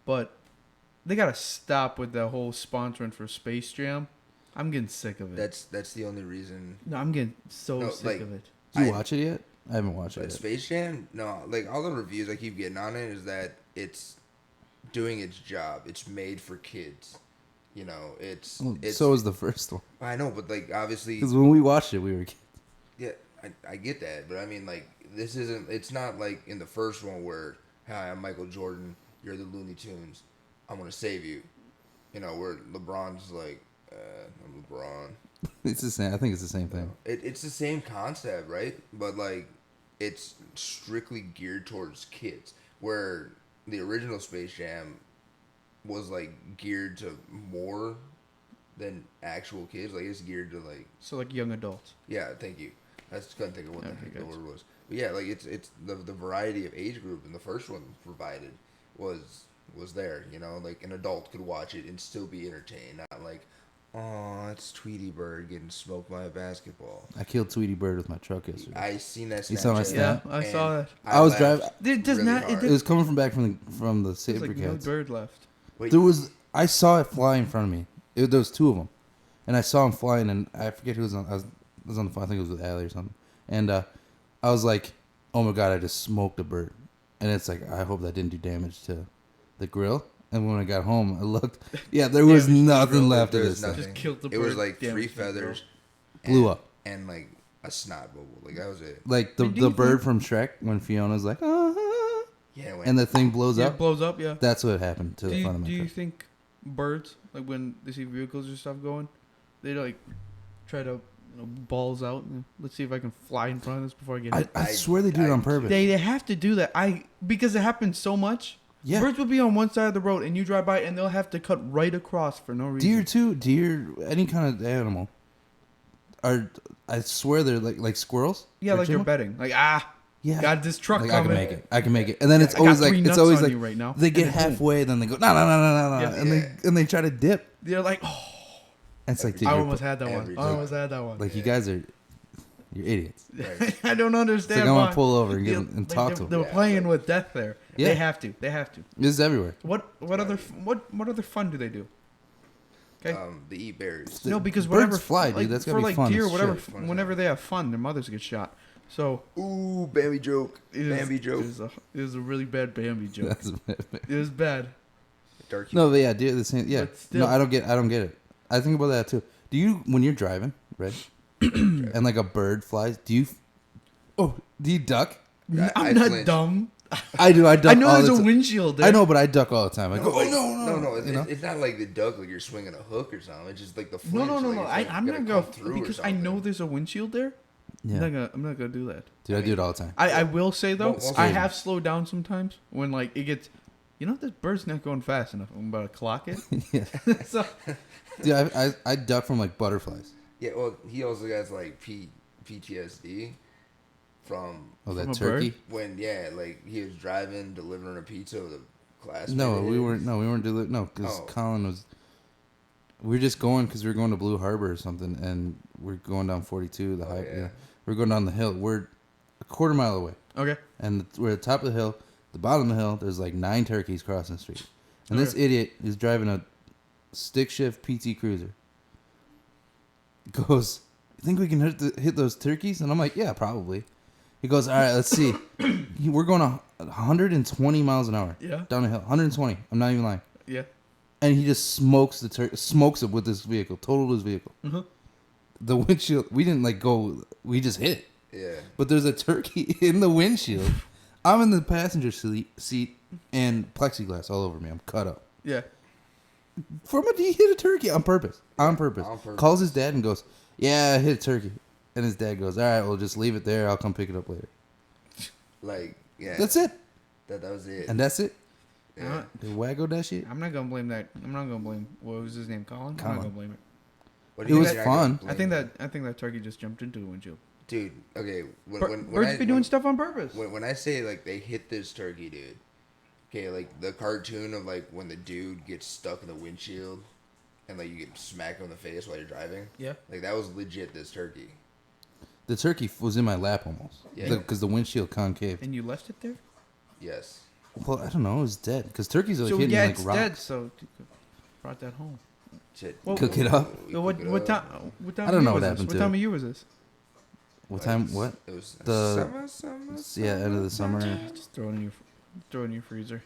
but they gotta stop with the whole sponsoring for Space Jam. I'm getting sick of it. That's the only reason. No, I'm getting so No, sick like- of it. Did you I- watch it yet? I haven't watched it But yet. Space Jam, no, like all the reviews I keep getting on it is that it's doing its job. It's made for kids. It's Well, it's. so was the first one. I know, but like obviously, Because when we watched it, we were kids. yeah, I get that, but I mean like this isn't. It's not like in the first one where, hi, I'm Michael Jordan. You're the Looney Tunes. I'm gonna save you. Where LeBron's like, I'm LeBron. It's the same. I think it's the same thing. It's the same concept, right? But like, it's strictly geared towards kids. Where the original Space Jam was like geared to more than actual kids. Like it's geared to like So like young adults. yeah. Thank you. I just couldn't think of what the Okay, heck the gotcha. word was. But yeah, like it's the variety of age group in the first one provided was there. You know, like an adult could watch it and still be entertained. Not like, oh, it's Tweety Bird getting smoked by a basketball. I killed Tweety Bird with my truck yesterday. I seen that. You saw my Snapchat, snap? Yeah, I and saw that. I was laughed driving- It does really not- it hard. It was coming from back from the There's Saber like no Cats. bird left. Wait, There was I saw it fly in front of me. There was two of them, and I saw them flying, and I forget who was on. I was on the phone. I think it was with Allie or something. And I was like, "Oh my god, I just smoked a bird!" And it's like, I hope that didn't do damage to the grill. And when I got home, I looked. Yeah, there was Damage to the nothing grill. left of There's this thing. nothing. Just killed the It was bird, like damaged 3 the grill. feathers. Blew up. And like a snot bubble. Like that was it. Like the But do you bird think- from Shrek when Fiona's like, Yeah. It went, and the thing blows Yeah, up. it blows up. Yeah. That's what happened to Do the you, front of my do you truck. think birds, like when they see vehicles or stuff going, they like try to balls out and let's see if I can fly in front of this before I get hit? I swear they do it on purpose. They have to do that. Because it happens so much. Yeah. Birds will be on one side of the road and you drive by and they'll have to cut right across for no reason. Deer too. Deer, any kind of animal. I swear they're like squirrels. Yeah, or like they're chipmunks. betting. Like Yeah. got this truck Like, I coming. can make it. I can make it. And then it's I got always like three it's nuts always on like you right now. they get And then boom. halfway, then they go no, Yeah. and they try to dip. They're like, oh, And it's like, dude, I you're almost had that one. every I time. almost had that one. like you guys are, you're idiots. Right. I don't It's understand like I why. want to pull over and Yeah, give them, and like, talk they're, to them. They're Yeah, playing like- with death there. Yeah. They have to. They have to. This is everywhere. What other fun do they do? Okay. They eat berries. The No, because birds whatever fly, dude. like, That's for gotta be like fun deer, as whatever. shit. Fun as Whenever hell. they have fun, their mothers get shot. So Ooh, Bambi joke. it is, Bambi joke. It was a really bad Bambi joke. That's It was bad. Dark no, but yeah, deer. The same. Yeah. But still- No, I don't get it. I think about that too. Do you when you're driving, Red, and like a bird flies? Do you duck? I I'm not flinch. dumb. I do. I duck. I know all there's the a time. windshield there. I know, but I duck all the time. I go, like, oh no. It's, You know? it's not like the duck, like you're swinging a hook or something. It's just like the No, flinch. no, no, like no. it's, like, I'm not gonna gonna come through or because I know something. there's a windshield there. Yeah. I'm not gonna do that. Dude, I do it all the time. I will say though, Well, I okay. have slowed down sometimes when like it gets, this bird's not going fast enough. I'm about to clock it. Yeah. So Dude, I duck from like butterflies. Yeah, well, he also has like PTSD from Oh, that From a turkey. when like he was driving, delivering a pizza with a classmate. No, of we his. weren't. No, we weren't doing. No, because Oh. Colin was. We were just going because we were going to Blue Harbor or something, and we're going down 42. The Oh, high. yeah. Yeah, we're going down the hill. We're a quarter mile away, okay, and we're at the top of the hill. The bottom of the hill, there's like 9 turkeys crossing the street, and this Okay. idiot is driving a stick shift PT Cruiser. Goes, you think we can hit those turkeys? And I'm like, yeah, probably. He goes, all right, let's see. We're going 120 miles an hour yeah, down the hill. 120. I'm not even lying. yeah. And he just smokes smokes it with this vehicle, totaled his vehicle. Uh-huh. The windshield, we didn't like go, we just hit it. Yeah. But there's a turkey in the windshield. I'm in the passenger seat and plexiglass all over me. I'm cut up. Yeah. He hit a turkey on purpose. On purpose. On purpose. Calls his dad and goes, yeah, I hit a turkey. And his dad goes, all right, well, just leave it there. I'll come pick it up later. Like, yeah. That's it. That was it. And that's it. yeah. They waggled that shit. I'm not gonna blame that. I'm not gonna blame. What was his name? Colin. I'm Colin. not gonna blame it. What It do you was think I fun. gotta I think blame? that turkey just jumped into the windshield. Dude, okay. Birds be doing stuff on purpose. When I say like they hit this turkey, dude. Okay, like the cartoon of like when the dude gets stuck in the windshield, and like you get smacked on the face while you're driving. Yeah. Like that was legit. This turkey. The turkey was in my lap almost. Yeah. Because the windshield concave. And you left it there. Yes. Well, I don't know. It was dead. Because turkeys are like So hitting yeah, like it's rocks. dead. So brought that home. Shit. Well, Cook it up. We So what cook it what up. time? What time? I don't of know year what was this? happened What to time it. of year was this? What time? What? It was The- summer. Yeah, end of the summer. Just throw it in your freezer.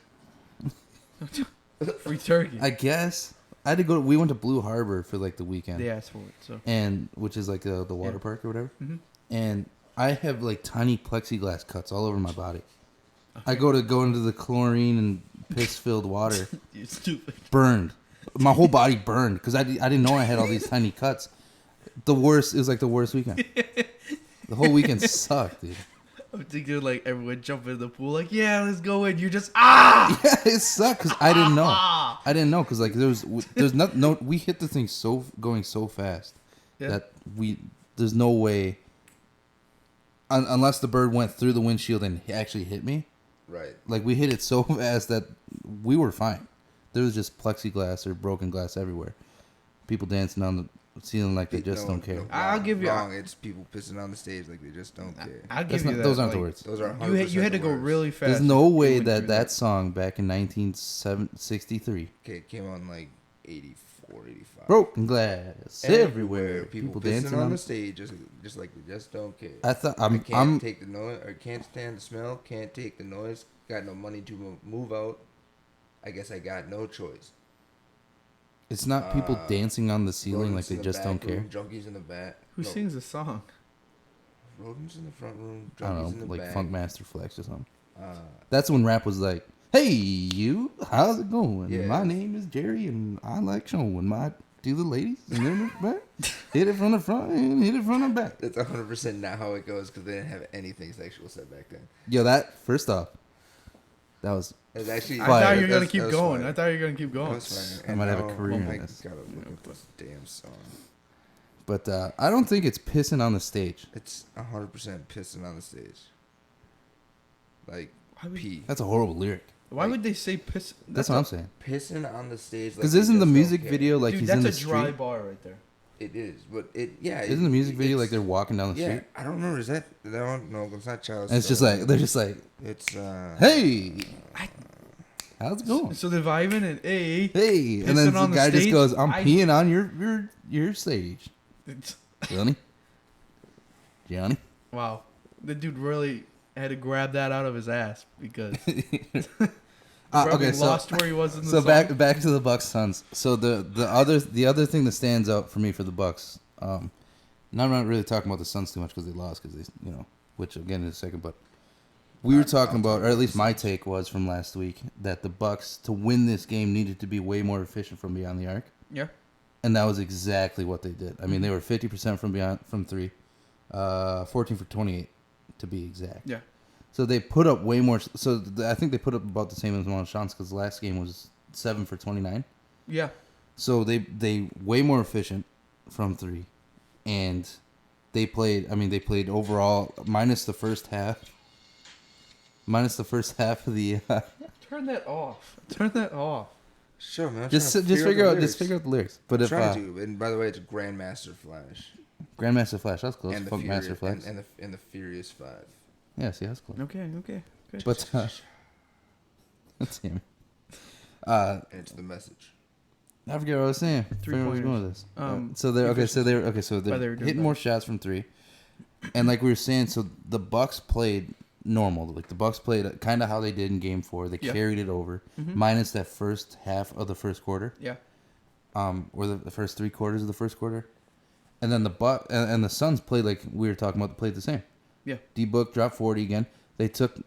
Free turkey. I guess. I had to go. We went to Blue Harbor for like the weekend. They asked for it, so. And which is like the water Yeah. park or whatever. Mhm. And I have like tiny plexiglass cuts all over my body. I go into the chlorine and piss filled water. You stupid. Burned. My whole body burned because I didn't know I had all these tiny cuts. The worst. It was like the worst weekend. The whole weekend sucked, dude. I'm thinking like everyone jump in the pool, like yeah, let's go in. You're just ah. Yeah, it sucked because I didn't know. I didn't know because like there's no we hit the thing going so fast Yeah. that there's no way unless the bird went through the windshield and actually hit me. Right. Like we hit it so fast that we were fine. There was just plexiglass or broken glass everywhere. People dancing on the ceiling like they just don't care. No, I'll wrong, give you- wrong. It's people pissing on the stage like they just don't care. I'll That's give you not, that. those aren't the like, words. Those are You had to the go words. really fast. There's no to way went that through that song back in 1963, Okay, it came on like 84, 85. broken glass everywhere, People dancing pissing on on the stage just like they just don't care. I thought I can't I'm take the noise or can't stand the smell. Can't take the noise. Got no money to move out. I guess I got no choice. It's not people dancing on the ceiling like Rodents they in the just back don't care. room, junkies in the back. Who no, sings the song? Rodents in the front room. I Junkies don't in know, the like back. Funkmaster Flex or something. Uh, That's when rap was like, "Hey, you, how's it going? Yeah. My name is Jerry, and I like showing my to the ladies and then the back, hit it from the front and hit it from the back." that's 100% not how it goes because they didn't have anything sexual said back then. Yo, that first off, that was It's actually. I Fire. thought you were gonna That's- keep that was going. fire. I thought you were gonna keep That going. was fire. I And might have a now career in I this. gotta look at this damn song. But I don't think it's pissing on the stage. It's 100% pissing on the stage. Like Why would, pee. That's a horrible lyric. why would they say piss? That's what I'm saying. Pissing on the stage. Because like isn't they the just music don't care. video like Dude, he's that's in the a dry street? bar right there. It is, but yeah. Isn't the music video it's- like they're walking down the Yeah, street? I don't remember. Is that? No, it's not Child's And it's just Play. like they're just like, It's "Hey, how's it going? So they're vibing and hey, Hey," and then pissing the on the guy just stage? goes, "I'm I- peeing on your stage, it's- Johnny." Johnny. wow, the dude really had to grab that out of his ass because probably Okay, so lost where he was in the so song. back to the Bucks Suns. So the other thing that stands out for me for the Bucks, and I'm not really talking about the Suns too much because they lost because they which again in a second, but we were talking about, or at least my take was from last week, that the Bucks to win this game needed to be way more efficient from beyond the arc, Yeah, and that was exactly what they did. I mean, they were 50% from three, 14 for 28 to be exact. yeah, So they put up way more. So I think they put up about the same amount of shots because the last game was 7 for 29. yeah. So they way more efficient from three, and they played. I mean, they played overall minus the first half. Minus the first half of the. Turn that off. Turn that off. Sure, man. I'm just trying to figure out the lyrics. the lyrics. But I'm if trying to. And by the way, it's Grandmaster Flash Grandmaster Flash, that's close. and the Funkmaster Furious, Flash. and the Furious Five. Yeah, see, that's close. Okay. But damn it. And it's the message. I forget what I was saying. I forget where I was going with this. So they're okay. So they're okay. So Why they they're were doing hitting that. more shots from three, and like we were saying, so the Bucks played normal. Like the Bucks played kind of how they did in Game 4. They Yeah. carried it over, Mhm. minus that first half of the first quarter, Yeah, or the first 3 quarters of the first quarter, and then and the Suns played like we were talking about. Played the same. yeah. D Book dropped 40 again. They took.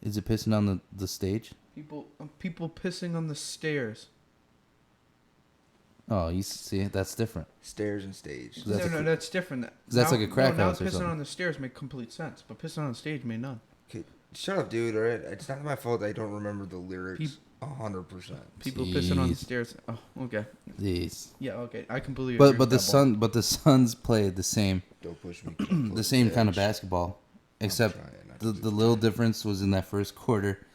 Is it pissing on the stage? People pissing on the stairs. Oh, you see, that's different. Stairs and stage. That's No, that's different. That's like a crack now house or pissing something. on the stairs make complete sense, but pissing on the stage made none. Okay, shut up, dude. All right, it's not my fault. I don't remember the lyrics Peop- 100%. People pissing on the Jeez. stairs. Oh, okay. These. Yeah, okay. I completely agree. But with the that ball. Suns played the same Don't push me. the same kind of basketball, except trying not to the do little difference was in that first quarter,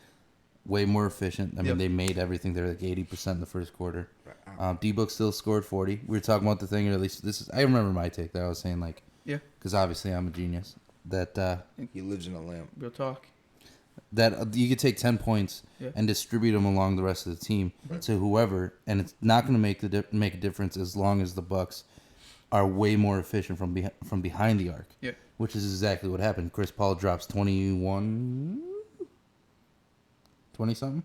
way more efficient. I mean, Yep. they made everything. They're like 80% in the first quarter. Right. D Book still scored 40. We were talking about the thing, or at least this is. I remember my take that I was saying like, Yeah. because obviously I'm a genius. That He lives in a lamp. Real talk. you could take 10 points Yeah. and distribute them along the rest of the team to whoever, and it's not going to make a difference as long as the Bucks are way more efficient from behind the arc. Yeah. Which is exactly what happened. Chris Paul drops 21, 20 something,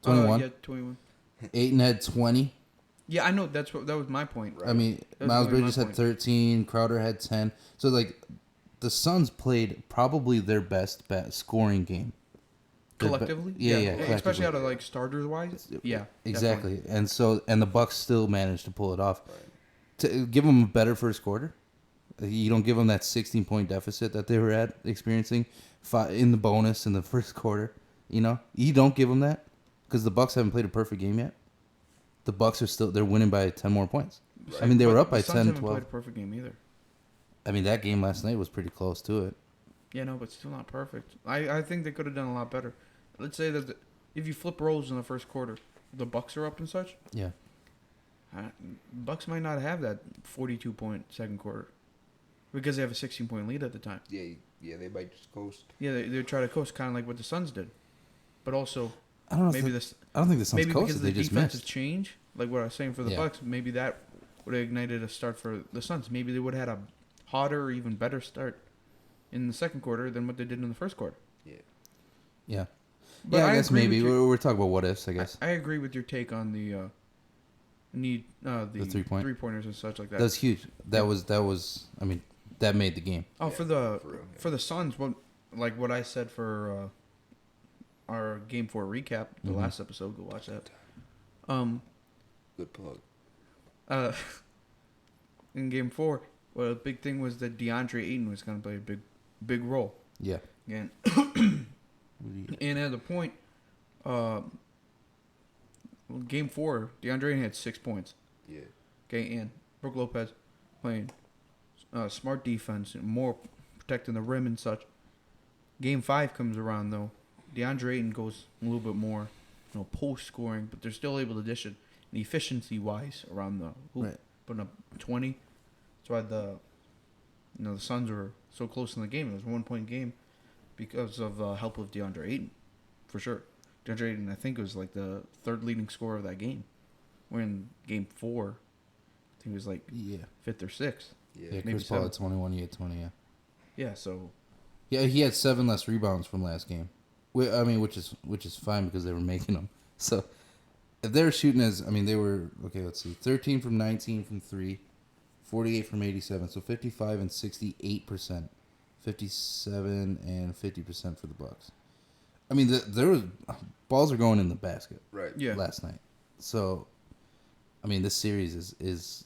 21. Yeah, 21. Aiton had 20. Yeah, I know. That was my point. I mean, That's Miles really my Bridges had point. 13. Crowder had 10. So like, the Suns played probably their best scoring game. Their be- Collectively? yeah, Especially collectively. out of like starters wise. Yeah. Exactly. And the Bucks still managed to pull it off. To give them a better first quarter, You don't give them that 16-point deficit that they were experiencing in the bonus in the first quarter. You know, you don't give them that because the Bucks haven't played a perfect game yet. The Bucks they're winning by 10 more points. Right. I mean, they were But up by the Suns 10, haven't 12. played a perfect game either. I mean, that game last night was pretty close to it. Yeah, no, but still not perfect. I think they could have done a lot better. Let's say that if you flip roles in the first quarter, the Bucks are up and such. Yeah. Bucks might not have that 42-point second quarter because they have a 16-point lead at the time. Yeah, they might just coast. Yeah, they try to coast kind of like what the Suns did, but also I don't know. maybe I don't think the Suns maybe because coasted. of They the just defensive missed. change, like what I was saying for the Yeah. Bucks, maybe that would have ignited a start for the Suns. Maybe they would have had a hotter or even better start in the second quarter than what they did in the first quarter. Yeah. But Yeah, I guess agree with maybe your- we're talking about what ifs. I guess I agree with your take on the the 3-point? 3-pointers and such like that. that's huge. That was. I mean, that made the game. Oh, Yeah, for the for real, yeah. for the Suns, what I said for our Game 4 recap, the Mhm. last episode, go watch that. Good plug. In Game 4, well, the big thing was that DeAndre Ayton was going to play a big role. Yeah. And at the point, Game 4, DeAndre Ayton had 6 points. Yeah. Okay, and Brook Lopez playing smart defense and more protecting the rim and such. Game 5 comes around though. DeAndre Ayton goes a little bit more, post scoring, but they're still able to dish it efficiency wise around the hoop, Right. putting up 20. That's why the Suns were so close in the game. It was a 1-point game because of the help of DeAndre Ayton, for sure. DeAndre Ayton, I think, was like the third leading scorer of that game. Where in Game 4, I think it was like Yeah. 5th or 6th. Yeah. Yeah. Maybe Chris Paul 7. had 21. He had 20. Yeah. Yeah, so Yeah. He had 7 less rebounds from last game. I mean, which is fine because they were making them. So if they were shooting they were okay. Let's see, 13 from 19 from 3, 48 from 87. So 55 and 68%, 57 and 50% for the Bucks. I mean, there was balls are going in the basket Right. yeah. last night. So, I mean, this series is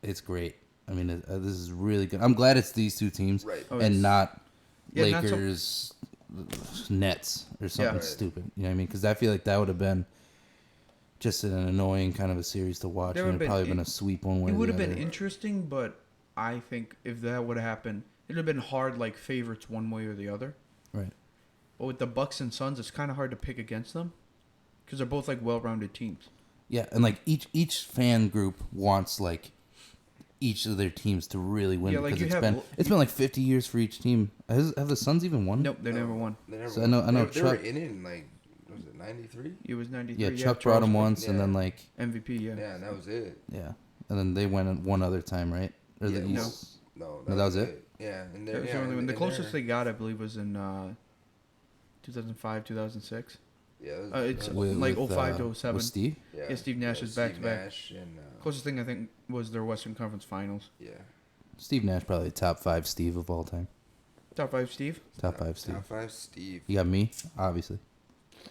it's great. I mean, this is really good. I'm glad it's these two teams Right. Oh, and it's- not Yeah, not so- Lakers, Nets, or something Yeah. stupid. You know what I mean? Because I feel like that would have been just an annoying kind of a series to watch. There And would've it'd probably been- been a sweep one way It or would the have been other. interesting, but I think if that would have happened, it would have been hard like favorites one way or the other. Right. But with the Bucks and Suns, it's kind of hard to pick against them because they're both like well-rounded teams. Yeah, and like each fan group wants like each of their teams to really win Yeah, like because you have- it's been like 50 years for each team. Have the Suns even won? Nope, they never won. They never So I won. know They were Chuck- in it in like, was it 93? It was 93. Yeah, Chuck brought Charles them Pitt, once, and then Yeah. like MVP, yeah. Yeah, and that was it. yeah, and then they went one other time, right? Or Yeah, the no. East? No, No, that was it? Yeah, and That they're was yeah, the only one. and- The and closest they're- they got, I believe, was in 2005, 2006. Yeah, it was, it's that With- was- like 05 to with 07. Steve. yeah, yeah, Steve Nash is Steve back-to-back. Nash and Closest thing I think was their Western Conference Finals. yeah, Steve Nash, probably top 5 Steve of all time. Top 5, Steve. Top 5 Steve. Top 5 Steve. You got me, obviously,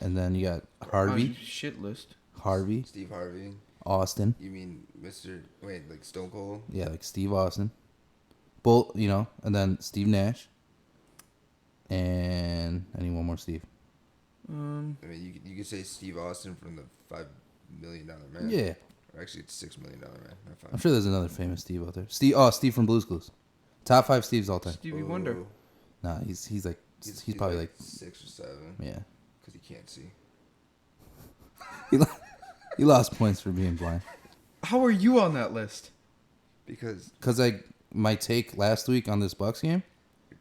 and then you got Harvey, On shit list. Harvey, Steve Harvey. Austin. You mean Mr. Wait, like Stone Cold? Yeah, like Steve Austin. Bolt, and then Steve Nash. And any one more Steve. I mean, you could say Steve Austin from the $5 million man. Yeah. Or actually, it's $6 million man. Not I'm five. sure there's another famous Steve out there. Steve from Blue's Clues. Top 5 Steves all time. Stevie Wonder. Ooh. Nah, he's like he's probably like 6 or 7 yeah. because he can't see. He lost points for being blind. How are you on that list? Because Cuz my take last week on this Bucks game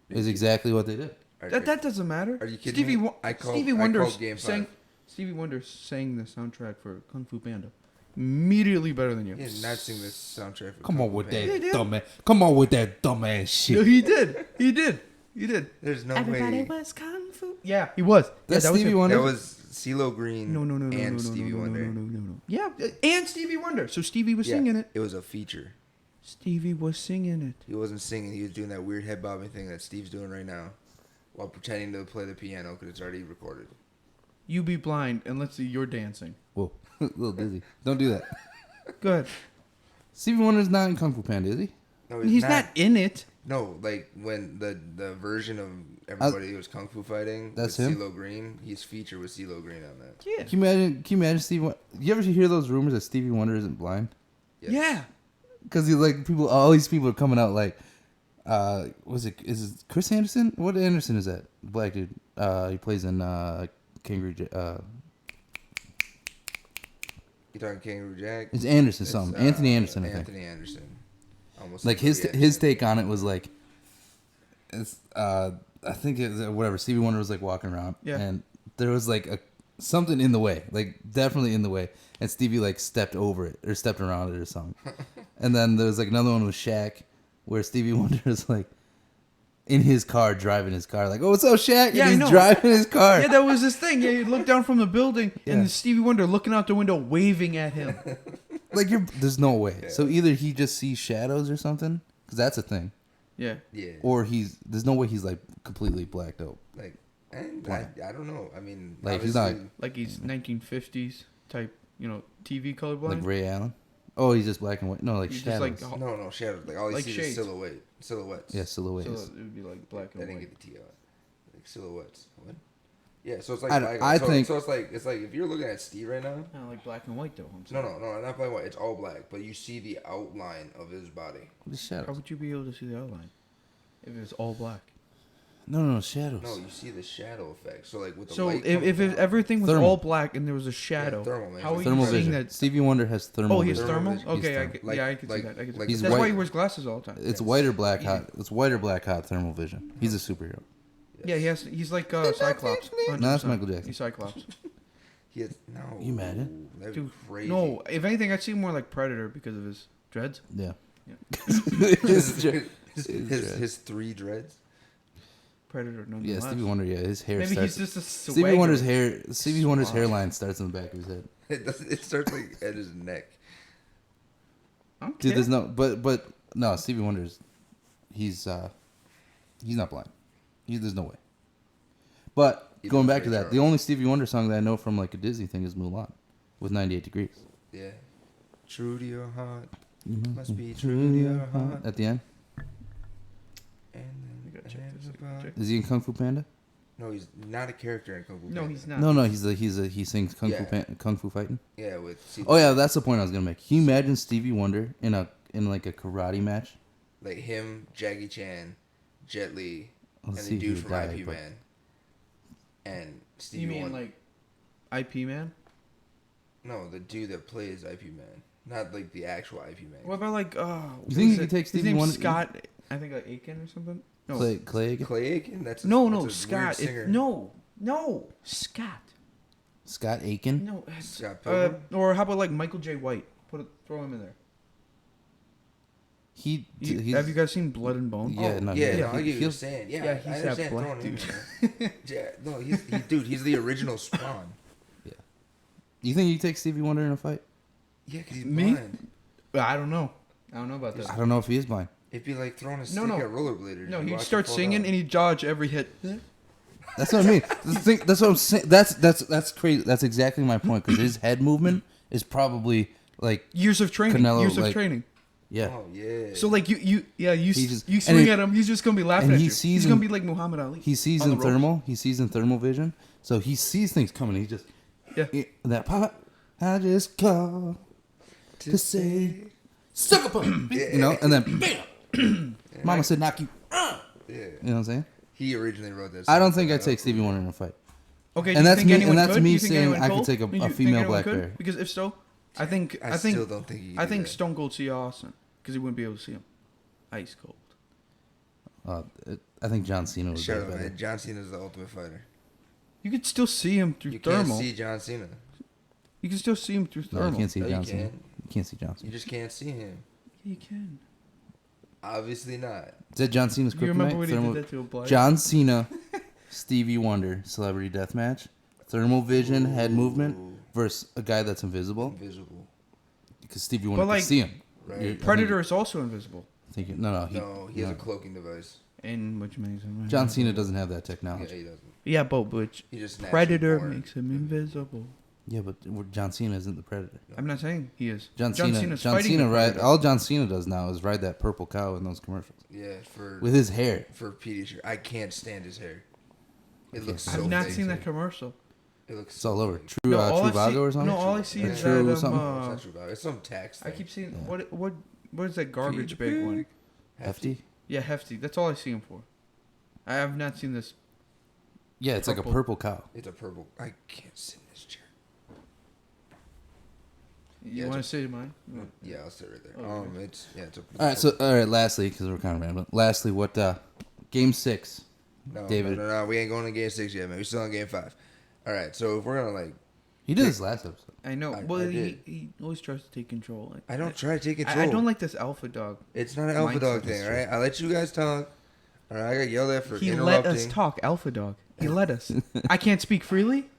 is exactly what they did. That doesn't matter. Are you kidding Stevie, me? I called Wonder Game sang 5. Stevie Wonder sang the soundtrack for Kung Fu Panda. Immediately better than you. He did not sing this soundtrack. For Come Kung on Fu with Panda. that did. dumbass. Come on with that dumbass No, shit. he did. He did. He did. There's no Everybody way. was Kung Fu. Yeah, he was. That's yeah, that Stevie was him. Wonder. That was CeeLo Green No, and no, Stevie no, Wonder. no. Yeah, and Stevie Wonder. So Stevie was Yeah, singing it. It was a feature. Stevie was singing it. He wasn't singing. He was doing that weird head bobbing thing that Steve's doing right now, while pretending to play the piano because it's already recorded. You be blind and let's see you're dancing. Whoa, a little dizzy. Don't do that. Good. Stevie Wonder's not in Kung Fu Panda, is he? No, He's not in it. No, like when the version of everybody who was kung fu fighting That's with him? CeeLo Green, he's featured with CeeLo Green on that. Yeah. Can you imagine Stevie? You ever hear those rumors that Stevie Wonder isn't blind? Yes. Yeah. Because he's like all these people are coming out like, is it Chris Anderson? What Anderson is that? Black dude. He plays in Kangaroo. You talking Kangaroo Jack? It's Anderson something. Anthony Anderson, I think. Anthony Anderson. Almost Like his take on it was like, it's I think it was, whatever. Stevie Wonder was like walking around, Yeah. and there was like something in the way, like definitely in the way, and Stevie like stepped over it or stepped around it or something. And then there was like another one with Shaq, where Stevie Wonder is like in his car driving his car, like, "Oh, what's up, Shaq?" Yeah, I and know. he's driving his car. Yeah, that was his thing. Yeah, you look down from the building Yeah. and Stevie Wonder looking out the window, waving at him. Like there's no way. Yeah. So either he just sees shadows or something, because that's a thing, Yeah. Yeah. or there's no way he's like completely blacked out. Like, and Why? I don't know. I mean, Like, he's not- obviously- Like he's 1950s type, TV colorblind. Like Ray Allen. Oh, he's just black and white. No, like He's shadows. just like No, shadows. Like all you Like see shades. is silhouettes. Yeah, silhouettes. so it would be like black I and didn't white. get the T out. Like silhouettes. What? Yeah, so it's like I think- so. It's like if you're looking at Steve right now. Kind of like black and white though. I'm No, saying. no, not black and white. It's all black, but you see the outline of his body. The How shadows. would you be able to see the outline if it was all black? No, shadows. No, you see the shadow effect. So like with the So light if coming down- everything was Thermal. all black and there was a shadow, thermal, man. how are you Thermal seeing vision. that? Stevie Wonder has thermal Oh, he has vision. Thermal thermal. vision. Okay, He's thermal. I can Like- see that. I can see like that. He's That's why white. he wears glasses all the time. It's Yes. white or black hot. It's white or black hot thermal vision. He's a superhero. Yeah, he's like Cyclops. No, that's 100%. Michael Jackson. He's Cyclops. He has, no. You mad, eh? That'd be Dude, crazy. no, if anything, I'd see him more like Predator because of his dreads. Yeah. his, His- his 3 dreads. Predator, Yeah, nonetheless. Stevie Wonder. Yeah, his hair Maybe starts. he's just a Stevie swagger. Wonder's hair. Stevie Wonder's Swag. hairline starts in the back of his head. It starts like at his neck. I don't Dude, care. there's no. But no, Stevie Wonder's. He's not blind. There's no way. But He going does back to Ray that, the Charles. only Stevie Wonder song that I know from like a Disney thing is Mulan, with 98 Degrees. Yeah. True to your heart. Mhm. Must be true to your heart. At the end, And You gotta then check this, everybody- check. is he in Kung Fu Panda? No, he's not a character in Kung Fu No, Panda. he's not. No, he sings Kung Yeah. Kung Fu fighting. Yeah, with Oh yeah, that's the point I was gonna make. Can you imagine Stevie Wonder in like a karate match? like him, Jackie Chan, Jet Li, Let's and see the who dude from died, IP but- Man. And Stevie You mean Wonder. like IP Man? No, the dude that plays IP Man. Not like the actual IP Man. What about like You think you could take his Stevie name's Wonder- Scott? I think like Aiken or something. No, Clay again? Clay Aiken? That's a, no, that's a weird Scott. singer. No, Scott. Scott Aiken. No, Scott Pilgrim? or how about like Michael J. White? Throw him in there. He's Have you guys seen Blood and Bone? Yeah, Oh, no, yeah, he- no, I get what you're he'll- saying. Yeah, Yeah, I he's that understand black throwing him dude. in there. Yeah, no, dude, he's the original Spawn. You think you take Stevie Wonder in a fight? Yeah, because he's Me? blind. I don't know. I don't know about that. I don't know if he is blind. It'd be like throwing a stick No. at rollerbladers. No, You he'd watch start him fall singing down. and he'd dodge every hit. That's what I mean. That's what I'm saying. That's crazy. That's exactly my point. Because his head movement is probably like Years of training. Canelo, years of like- training. yeah. Oh, yeah. So like you just- you and swing he- at him, he's just gonna be laughing and at he you. sees He's in- gonna be like Muhammad Ali. He sees on in the ropes. thermal. He sees in thermal vision. So he sees things coming. He just Yeah. that pot. I just call to say suck up, you know, and then bam. Mama said knock you. yeah. You know what I'm saying? He originally wrote that. I don't song. think I'd take Stevie Wonder in a fight. Okay, And do you that's think me- anyone and that's could? me Do you think saying anyone I could could? take a Do you think female anyone Black could? Bear. Because if so, I think I still don't think he could I do think that. Stone Cold see Austin because he wouldn't be able to see him. Ice cold. I think John Cena was Shut up, better. man. John Cena's the ultimate fighter. You could still see him through You thermal. can't see John Cena. You can still see him through No, thermal. you can't see No, you John Cena. can't. You can't see John Cena. You just can't see him. Yeah, you can. Obviously not. Is that John Cena's You remember kryptonite? when he Thermal- did that to a black? John Cena, Stevie Wonder, celebrity death match, thermal vision, head movement Ooh, versus a guy that's invisible invisible. because Stevie Wonder like, can see him. Right. You're- Predator is also invisible. No, No, he has a cloaking device. And which makes him John Cena doesn't have that Yeah, technology. he doesn't. Yeah, but which He just naturally Predator born. makes him invisible. Yeah, but John Cena isn't the Predator. I'm not saying he is. John Cena's John fighting Cena the ride. Predator. All John Cena does now is ride that purple cow in those commercials Yeah, for with his hair. for Pediasure. I can't stand his hair. It Okay. looks so I've not fake, seen too. that commercial. It looks It's all over. fake. True, all I Truvago see- or something. No, all I see Or is True that something. No, it's not Truvago. It's some tax I thing. keep seeing Yeah. what is that garbage bag one? Hefty. Yeah, Hefty. That's all I see him for. I have not seen this. Yeah, it's like a Purple. purple cow. It's a purple. I can't sit in this chair. You Yeah, want to it's say mine? Yeah, I'll sit right there. Oh, okay. It's a. All right. So all right. Lastly, because we're kind of rambling. Lastly, what game 6? no, David. No, we ain't going to game 6 yet, man. We still on game 5. All right, so if we're gonna like, He did this last episode. I know. I Well, did. he always tries to take control. Like, I don't try to take control. I don't like this alpha dog. It's not an alpha dog mindset. thing, all right? I let you guys talk. All right, I got yelled at for He interrupting. let us talk, alpha dog. He let us. I can't speak freely.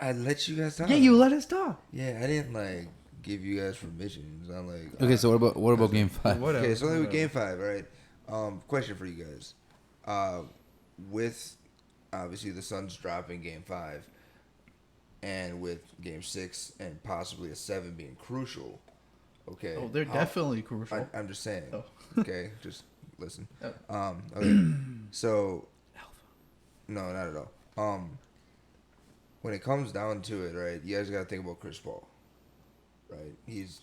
I let you guys talk. Yeah, you let us talk. Yeah, I didn't like give you guys permissions. I'm like. Okay, so what about game 5? Whatever. Okay, so then with whatever. game 5, right? Question for you guys. With obviously the Suns dropping game 5, and with game 6 and possibly a 7 being crucial. Okay. Oh, they're how- definitely crucial. I'm just saying. Oh. Okay, just listen. Oh. Okay. So. No, not at all. When it comes down to it, right? You guys got to think about Chris Paul, right? He's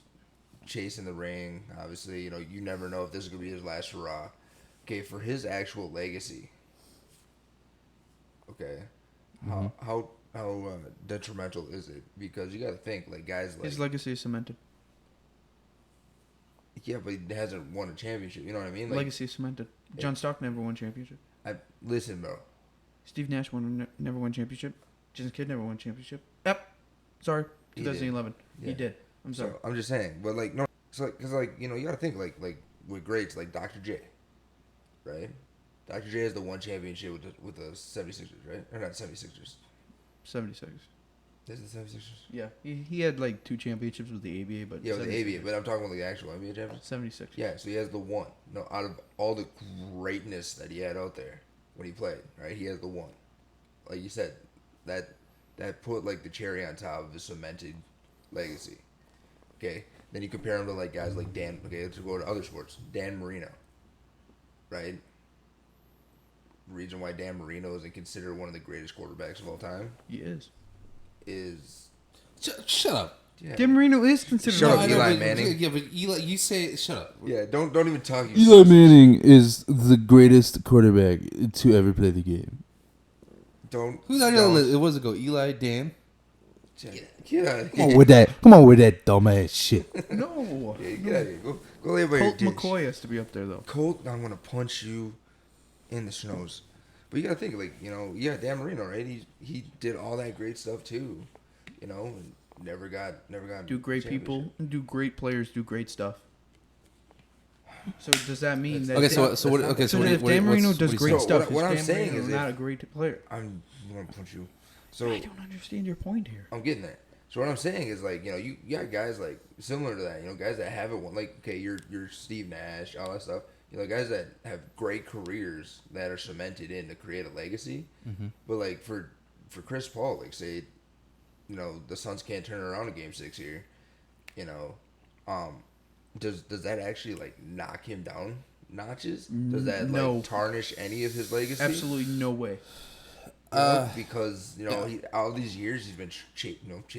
chasing the ring. Obviously, you know you never know if this is gonna be his last hurrah. Okay, for his actual legacy. Okay, how detrimental is it? Because you got to think like guys like His legacy is cemented. yeah, but he hasn't won a championship. You know what I mean? Like, Legacy is cemented. John Stockton never won championship. listen, bro. Steve Nash never won championship. Jason Kidd never won championship. Yep. Sorry. He did. 2011. He Yeah. did. I'm sorry. So I'm just saying, but like no, so like, cause like you know you got to think like with greats like Dr. J, right? Dr. J has the one championship with the 76ers, right? Or not 76ers. 76. Is it 76ers? Yeah. He had like 2 championships with the ABA, but Yeah, with the 76. ABA, but I'm talking about the actual NBA championship. 76. Yeah, so he has the one. No, out of all the greatness that he had out there when he played, right? He has the one. Like you said, that put like the cherry on top of his cemented legacy. Okay, then you compare him to like guys like Dan. Okay, let's go to other sports. Dan Marino, right? Reason why Dan Marino isn't considered one of the greatest quarterbacks of all time He is. is Shut up. yeah, Dan Marino is considered Shut up, one of Eli the- Manning. Yeah, but Eli, you say shut up. yeah. Don't even talk. Eli Manning is the greatest quarterback to ever play the game. Don't. Who's on your list? It was it go Eli, Dan. Get out of Come on here. with that. Come on with that dumbass shit. No. Yeah, get out of here. Go lay by your Colt dish. McCoy has to be up there, though. Colt, I'm gonna punch you in the snows. But you gotta think, like, you know, yeah, Dan Marino, right? He did all that great stuff too, you know, and never got. Do great people, do great players, do great stuff. So does that mean that? Okay, so what? Okay, so So what? if Dan Marino does great So stuff, what is I'm Dan saying Marino is not if- a great player? I'm gonna punch you. So I don't understand your point here. I'm getting there. So what I'm saying is like, you know, you got guys like similar to that, you know, guys that haven't won, like, okay, you're Steve Nash, all that stuff. You know, guys that have great careers that are cemented in to create a legacy. Mm-hmm. But like for Chris Paul, like say, you know, the Suns can't turn around in Game 6 here. You know, does that actually like knock him down notches? Does that No. like tarnish any of his legacy? Absolutely no way. You know, because you know all these years he's been chasing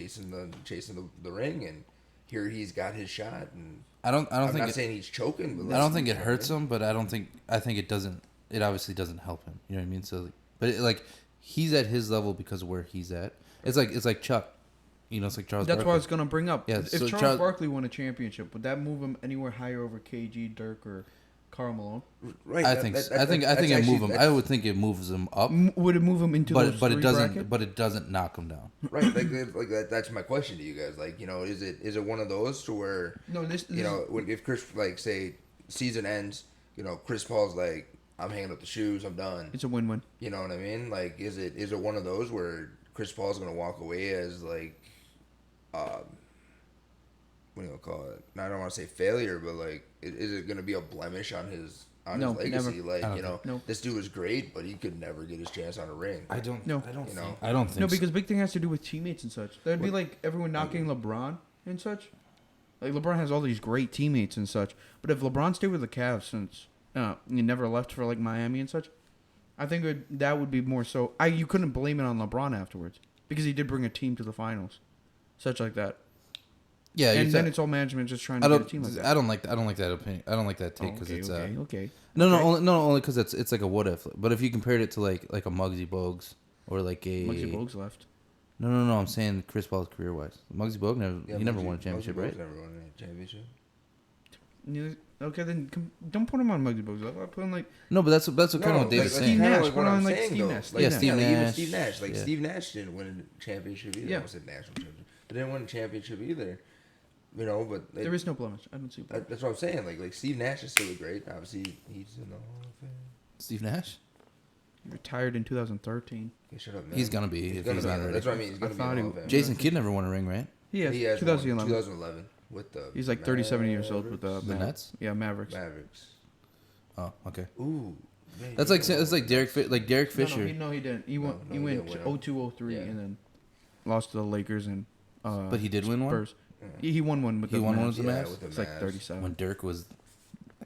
the ring, and here he's got his shot. And I don't I'm think not saying he's choking, but I don't think it hurts him, but I think it doesn't. It obviously doesn't help him. You know what I mean? So, but like he's at his level because of where he's at. It's like Chuck. You know, it's like Charles. That's what I Barkley. was gonna bring up. Yeah, If so Charles Barkley won a championship, would that move him anywhere higher over KG, Dirk, or Karl Malone? Right. I think it move him. I would think it moves him up, Would it move him into those but it three doesn't. bracket? But it doesn't knock him down. Right, like that. That's my question to you guys. Like, you know, is it one of those to where No, this you know if Chris like say season ends, you know, Chris Paul's like, I'm hanging up the shoes, I'm done. it's a win-win. You know what I mean? Like, is it one of those where Chris Paul's gonna walk away as like, what do you call it? I don't want to say failure, but like, is it gonna be a blemish on on No, his legacy. never. I Like, don't you know, No. this dude was great, but he could never get his chance on a ring. I don't. No. I don't. You think, know. I don't think. No, so. because big thing has to do with teammates and such. That'd be What? like everyone knocking LeBron and such. Like LeBron has all these great teammates and such. But if LeBron stayed with the Cavs since he never left for like Miami and such, I think that would be more so. You couldn't blame it on LeBron afterwards because he did bring a team to the finals, such like that. Yeah, And then exactly. it's all management just trying I to don't. get a team like that. I don't like. I don't like that opinion. I don't like that take because okay, it's. okay. No, Okay. only because it's like a what if. But if you compared it to like a Muggsy Bogues or like a Muggsy Bogues left. No, I'm saying Chris Paul's career wise. Muggsy Bogues never won a championship, right? Never won a championship. Okay, then don't put him on Muggsy Bogues. I'll put him like No, but that's what kind of what David's Steve saying. Nash. Like Put what on, I'm like, saying, Steve though. Nash. Like, Yeah, Steve like, Nash. even Steve Nash. Like Yeah. Steve Nash didn't win a championship either. Yeah. I almost said national championship, but didn't win a championship either. You know, but There is no blemish. I don't see. A blemish. that's what I'm saying. Like Steve Nash is still great. Obviously, he's in the Hall of Fame. Steve Nash. He retired in 2013. Okay, shut up, man. He's gonna be He's if gonna he's be not in there. already. That's what I mean. He's gonna I be in thought the he- Hall of Fame. Jason Kidd never won a ring, right? He has, He has 2011. 2011 with the. He's like 37 years old with the The Nets? Yeah, Mavericks. Mavericks. Oh, okay. Ooh. man, That's like Derek Fisher. No, he didn't. He went. no, He he went didn't win 02, 03, Yeah. and then lost to the Lakers and. But he did win one? Spurs. Yeah. He won one with He the won one Mavs. with the Yeah, Mavs? with the It's like Mavs. 37. When Dirk was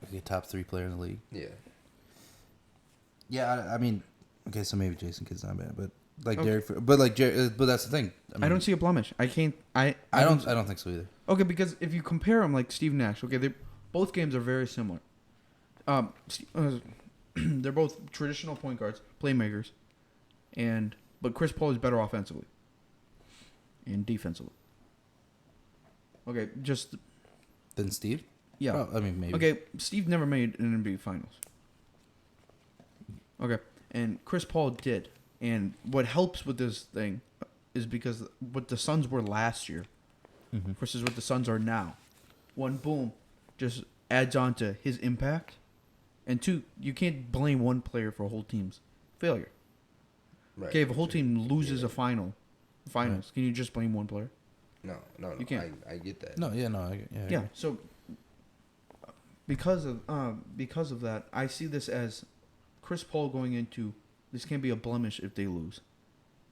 like a top 3 player in the league. Yeah. Yeah, I mean, okay, so maybe Jason Kidd's not bad, but like Okay. but that's the thing. I don't see a blemish. I can't. I don't think so either. Okay, because if you compare them like Steve Nash, okay, both games are very similar. They're both traditional point guards, playmakers, but Chris Paul is better offensively and defensively. Okay, just Then Steve? yeah. Oh, I mean, maybe. Okay, Steve never made an NBA Finals. Okay, and Chris Paul did. And what helps with this thing is because what the Suns were last year Mhm. versus what the Suns are now. One, boom, just adds on to his impact. And two, you can't blame one player for a whole team's failure. Right. Okay, if a whole team loses Yeah. a finals, can you just blame one player? No. You can't. I get that. No, yeah, no. I Yeah. So because of that, I see this as Chris Paul going into this can't be a blemish if they lose.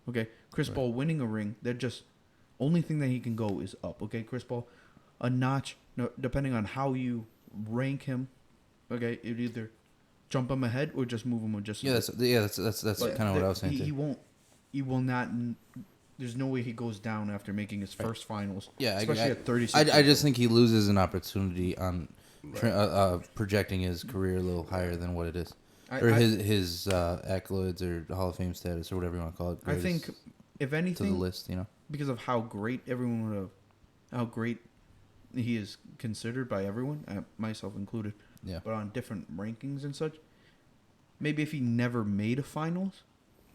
Okay, Chris Right. Paul winning a ring, they're just only thing that he can go is up. Okay, Chris Paul, a notch. No, depending on how you rank him. Okay, it either jump him ahead or just move him or just Yeah, that's But kind of what I was saying He too. won't. He will not. There's no way he goes down after making his first finals. Yeah, especially at 36. I just think he loses an opportunity on Right. projecting his career a little higher than what it is, I- or I- his accolades or Hall of Fame status or whatever you want to call it. I think greatest if to the anything, list, you know. because of how great everyone would have, how great he is considered by everyone, myself included. Yeah. But on different rankings and such, maybe if he never made a finals,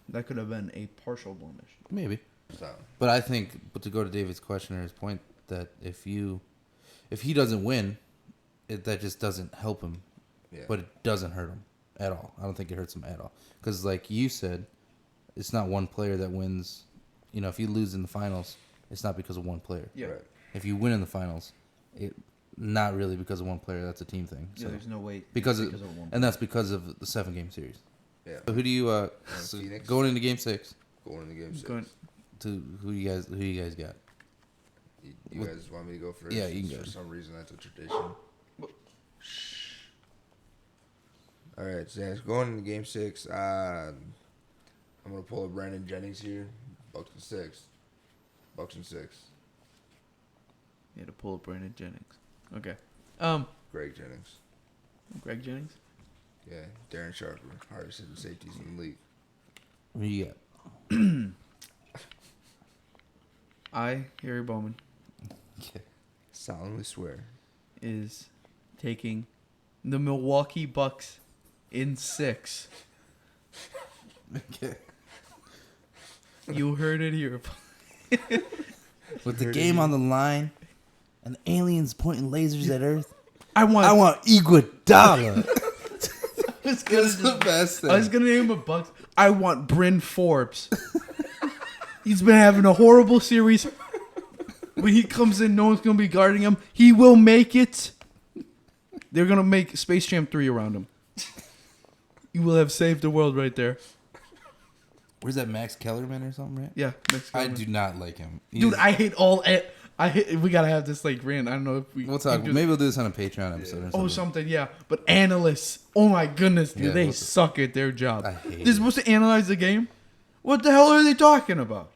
that could have been a partial blemish. Maybe. So, But I think, but to go to David's question or his point, that if he doesn't win, that just doesn't help him, yeah. but it doesn't hurt him at all. I don't think it hurts him at all. Because like you said, it's not one player that wins. You know, if you lose in the finals, it's not because of one player. Yeah. Right. If you win in the finals, it not really because of one player. That's a team thing. So Yeah, there's no way because of of, one. and that's because of the 7-game series. Yeah. So who do you Phoenix. going into Game 6? Going into game 6. Going- To who you guys got? You guys want me to go first? Yeah, you can For go. some reason, that's a tradition. Shh. All right, so going into game 6, I'm gonna pull a Brandon Jennings here. Bucks and 6. Yeah, to pull up Brandon Jennings. Okay. Greg Jennings. Greg Jennings. Yeah, Darren Sharper, hardest hitting safeties in the league. Who you got? Harry Bowman, Okay. Solemnly swear. is taking the Milwaukee Bucks in 6. Okay. You heard it here. With the game on the line and the aliens pointing lasers at Earth, I want Iguodala. It's gonna That's the best I was thing. gonna name a Bucks. I want Bryn Forbes. He's been having a horrible series. When he comes in, no one's gonna be guarding him. He will make it. They're gonna make Space Jam 3 around him. You will have saved the world right there. Where's that Max Kellerman or something, right? Yeah, next I comment. do not like him. Dude, I hate all. I hate. We gotta have this like rant. I don't know if we. We'll talk. can do Maybe we'll do this on a Patreon episode or something. Oh, something, yeah. But analysts, oh my goodness, dude, Yeah, they what the- suck at their job. I hate They're it. supposed to analyze the game. What the hell are they talking about?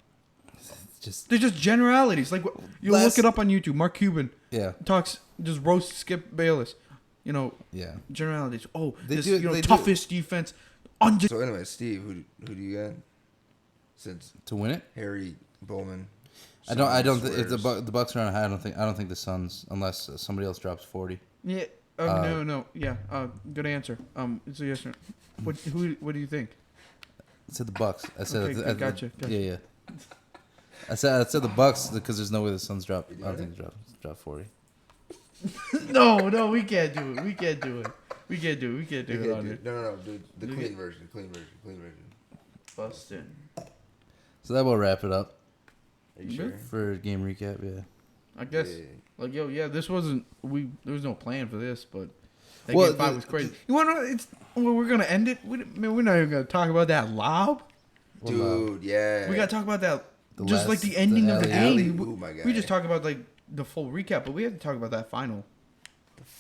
It's just They're just generalities. Like you Last- look it up on YouTube. Mark Cuban yeah, talks, just roast Skip Bayless. You know, yeah. generalities. Oh, They this do- you know they do- toughest defense. So anyway, Steve, who do you got? Since To win it, Harry Bowman. I don't. swears. If the Bucks are on a high, I don't think the Suns, unless somebody else drops 40. Yeah. No. Yeah. Good answer. It's a yes or no. What do you think? I said the Bucks. I said. Okay, gotcha. Yeah. I said the Bucks because there's no way the Suns drop. I don't think they drop 40. No, we can't do it. We can't do it. We can't do Okay, it on dude. it. No, dude. The You clean get- version. Clean version. Bustin'. So that will wrap it up Are you Really? sure? for game recap. Yeah. I guess. Yeah. Like this wasn't there was no plan for this, but that Well, game 5 the- was crazy. You want to? It's we're gonna end it. We're not even gonna talk about that lob. Dude, yeah. We gotta talk about that. The Just like last- the ending of the alley-oop. game. Alley-oop, my guy. We just talked about like the full recap, but we have to talk about that final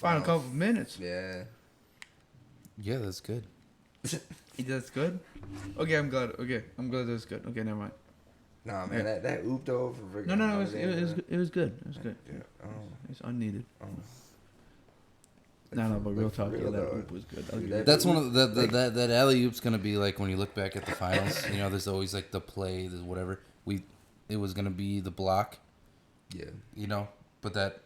couple of minutes. Yeah. Yeah, that's good. That's good. Okay, I'm glad. Okay, I'm glad that's good. Okay, never mind. Nah, man, that oop though for freaking. No, it Notre was Dame, it was man. it was good. It was good. Yeah. Oh. It's unneeded. Oh. No, but real Like, for talk, yeah, real, that though. hoop was good. I'll Dude, give you that- That's one of that alley oop's gonna be like when you look back at the finals. You know, there's always like the play, there's whatever. It was gonna be the block. Yeah. You know, but that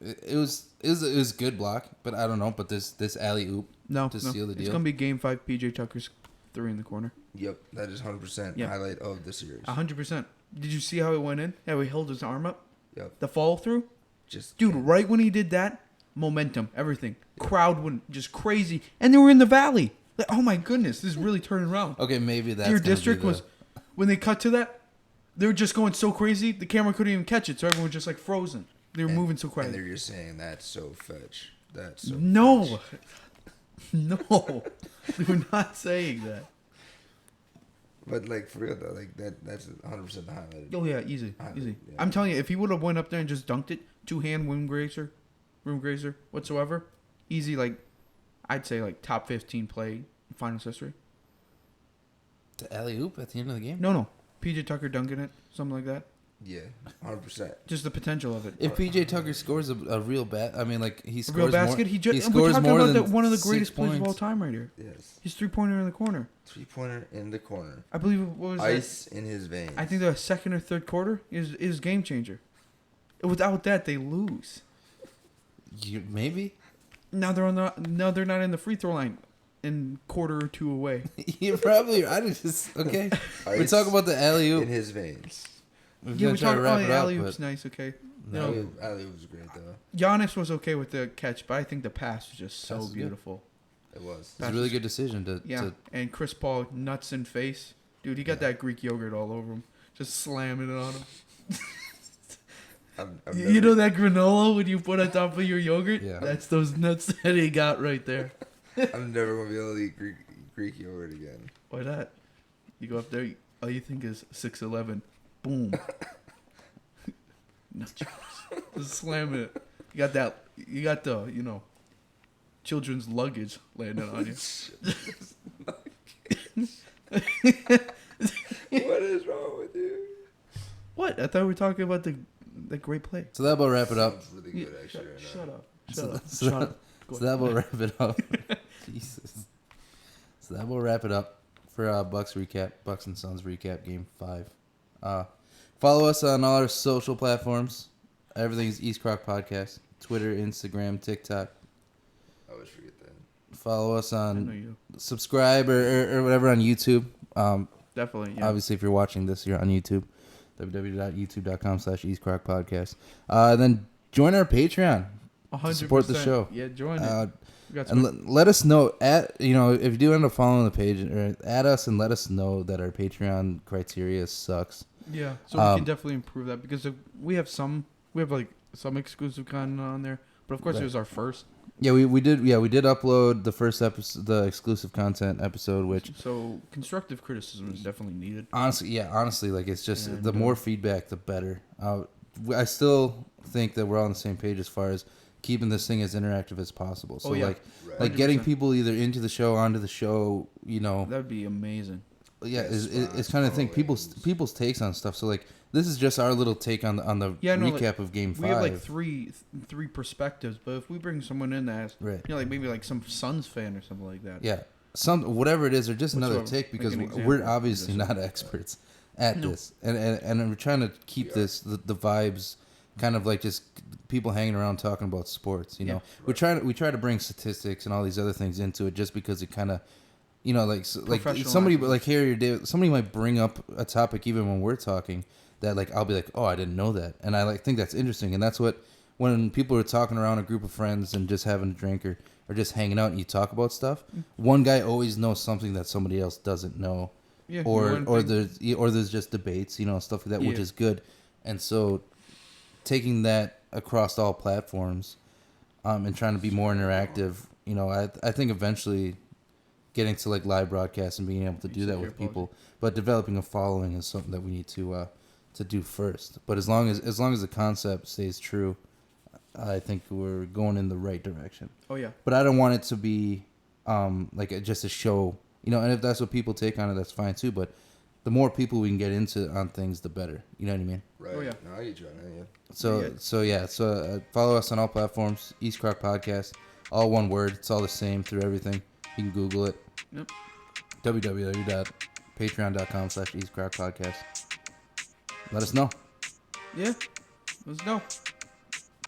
it was good block, but I don't know. But this alley oop. No, to no. seal the It's deal. gonna be Game 5. PJ Tucker's 3 in the corner. Yep. That is 100% Yeah. highlight of the series. 100%. Did you see how it went in? How he held his arm up? Yep. The follow through? Just Dude, right when he did that, momentum, everything. Crowd went just crazy. And they were in the valley. Like, oh my goodness, this is really turning around. Okay, maybe that's Your gonna be district the- was, when they cut to that, they were just going so crazy, the camera couldn't even catch it. So everyone was just like frozen. They were moving so And crazy. they're just saying that's so fetch. That's so No. fetch. No. They were not saying that. But like for real though, like that's 100% the highlight. Oh yeah, easy. Yeah. I'm telling you, if he would have went up there and just dunked it, 2-hand rim grazer whatsoever, easy. Like, I'd say like top 15 play in finals history. the alley oop at the end of the game. No, PJ Tucker dunking it, something like that. Yeah, 100%. Just the potential of it. If PJ Tucker scores a real I mean, like he A scores real basket. more, He just we're scores talking more about than one of the 6 greatest plays of all points. time right here. Yes. His 3-pointer in the corner. 3-pointer in the corner. I believe it was Ice in his veins. I think the second or third quarter is game changer. Without that, they lose. Maybe Now they're not in the free throw line in quarter or two away. you probably. I just okay. We Ice talk about the alley in oop. his veins. We're Yeah, gonna we try talk to about wrap it the up, alley oop's but nice, okay. You No. know, Alley was great though. Giannis was okay with the catch, but I think the pass was just so Pass is good. beautiful. It was. it's a really good decision to. Yeah, to and Chris Paul nuts in face, dude. He got that Greek yogurt all over him, just slamming it on him. I've You know that granola when you put on top of your yogurt? Yeah. That's those nuts that he got right there. I'm never gonna be able to eat Greek yogurt again. Why not? You go up there, all you think is 6'11". Boom. Nachos. Just slamming it. You got the, children's luggage landing on you. What is wrong with you? What? I thought we were talking about the great play. so that will wrap it up. Sounds really good actually. right now. Shut up. So Shut up. that- so Shut that- up. Go So that will wrap it up. Jesus. So that will wrap it up for Bucks recap, Bucks and Suns recap, Game 5. Follow us on all our social platforms. Everything is East Croc Podcast. Twitter, Instagram, TikTok. I always forget that. Follow us I know on, you. subscribe or whatever on YouTube. Definitely, yeah. Obviously, if you're watching this, you're on YouTube. www.youtube.com/East Croc Podcast. Then join our Patreon. 100%. support the show. Yeah, join it. We got And some, let us know if you do end up following the page, or add us and let us know that our Patreon criteria sucks. yeah. So we um, can definitely improve that because we have some exclusive content on there, but of course Right. it was our first. Yeah, we did upload the first episode, the exclusive content episode, which So constructive criticism is definitely needed. honestly, like it's just And, the more feedback, the better. I still think that we're all on the same page as far as keeping this thing as interactive as possible. So Oh, yeah. like Right. like getting 100%. people either into the show, onto the show, you know, That would be amazing. yeah, Guest it's spots, kind of thing. call-ins. People's takes on stuff. So like this is just our little take on the Yeah, no, like, recap of Game 5. We have like three perspectives, but if we bring someone in that's Right. you know, like maybe like some Suns fan or something like that. Yeah, whatever it is, or just another Whatsoever. take because Like an we're example. obviously Just- not experts at No. this, and we're trying to keep Yeah. this the vibes kind of like just people hanging around talking about sports. You know, Yeah. we try to bring statistics and all these other things into it just because it kind of. You know, like Professionalizes somebody it. like Harry or David, somebody might bring up a topic even when we're talking that like I'll be like, oh, I didn't know that, and I like think that's interesting, and that's what when people are talking around a group of friends and just having a drink or just hanging out and you talk about stuff, one guy always knows something that somebody else doesn't know, Yeah, or one thing- there's just debates, you know, stuff like that, which Yeah. is good, and so taking that across all platforms, and trying to be more interactive, you know, I think eventually getting to like live broadcasts and being able to do that with people, but developing a following is something that we need to do first. But as long as the concept stays true, I think we're going in the right direction. Oh yeah. But I don't want it to be just a show, you know. And if that's what people take on it, that's fine too. But the more people we can get into on things, the better. You know what I mean? Right. Oh, yeah. No, I get you on that. Yeah. So follow us on all platforms. East Crock Podcast, all one word. It's all the same through everything. You can Google it. Yep. www.patreon.com/East Crock Podcast. Let us know. Yeah. Let's go.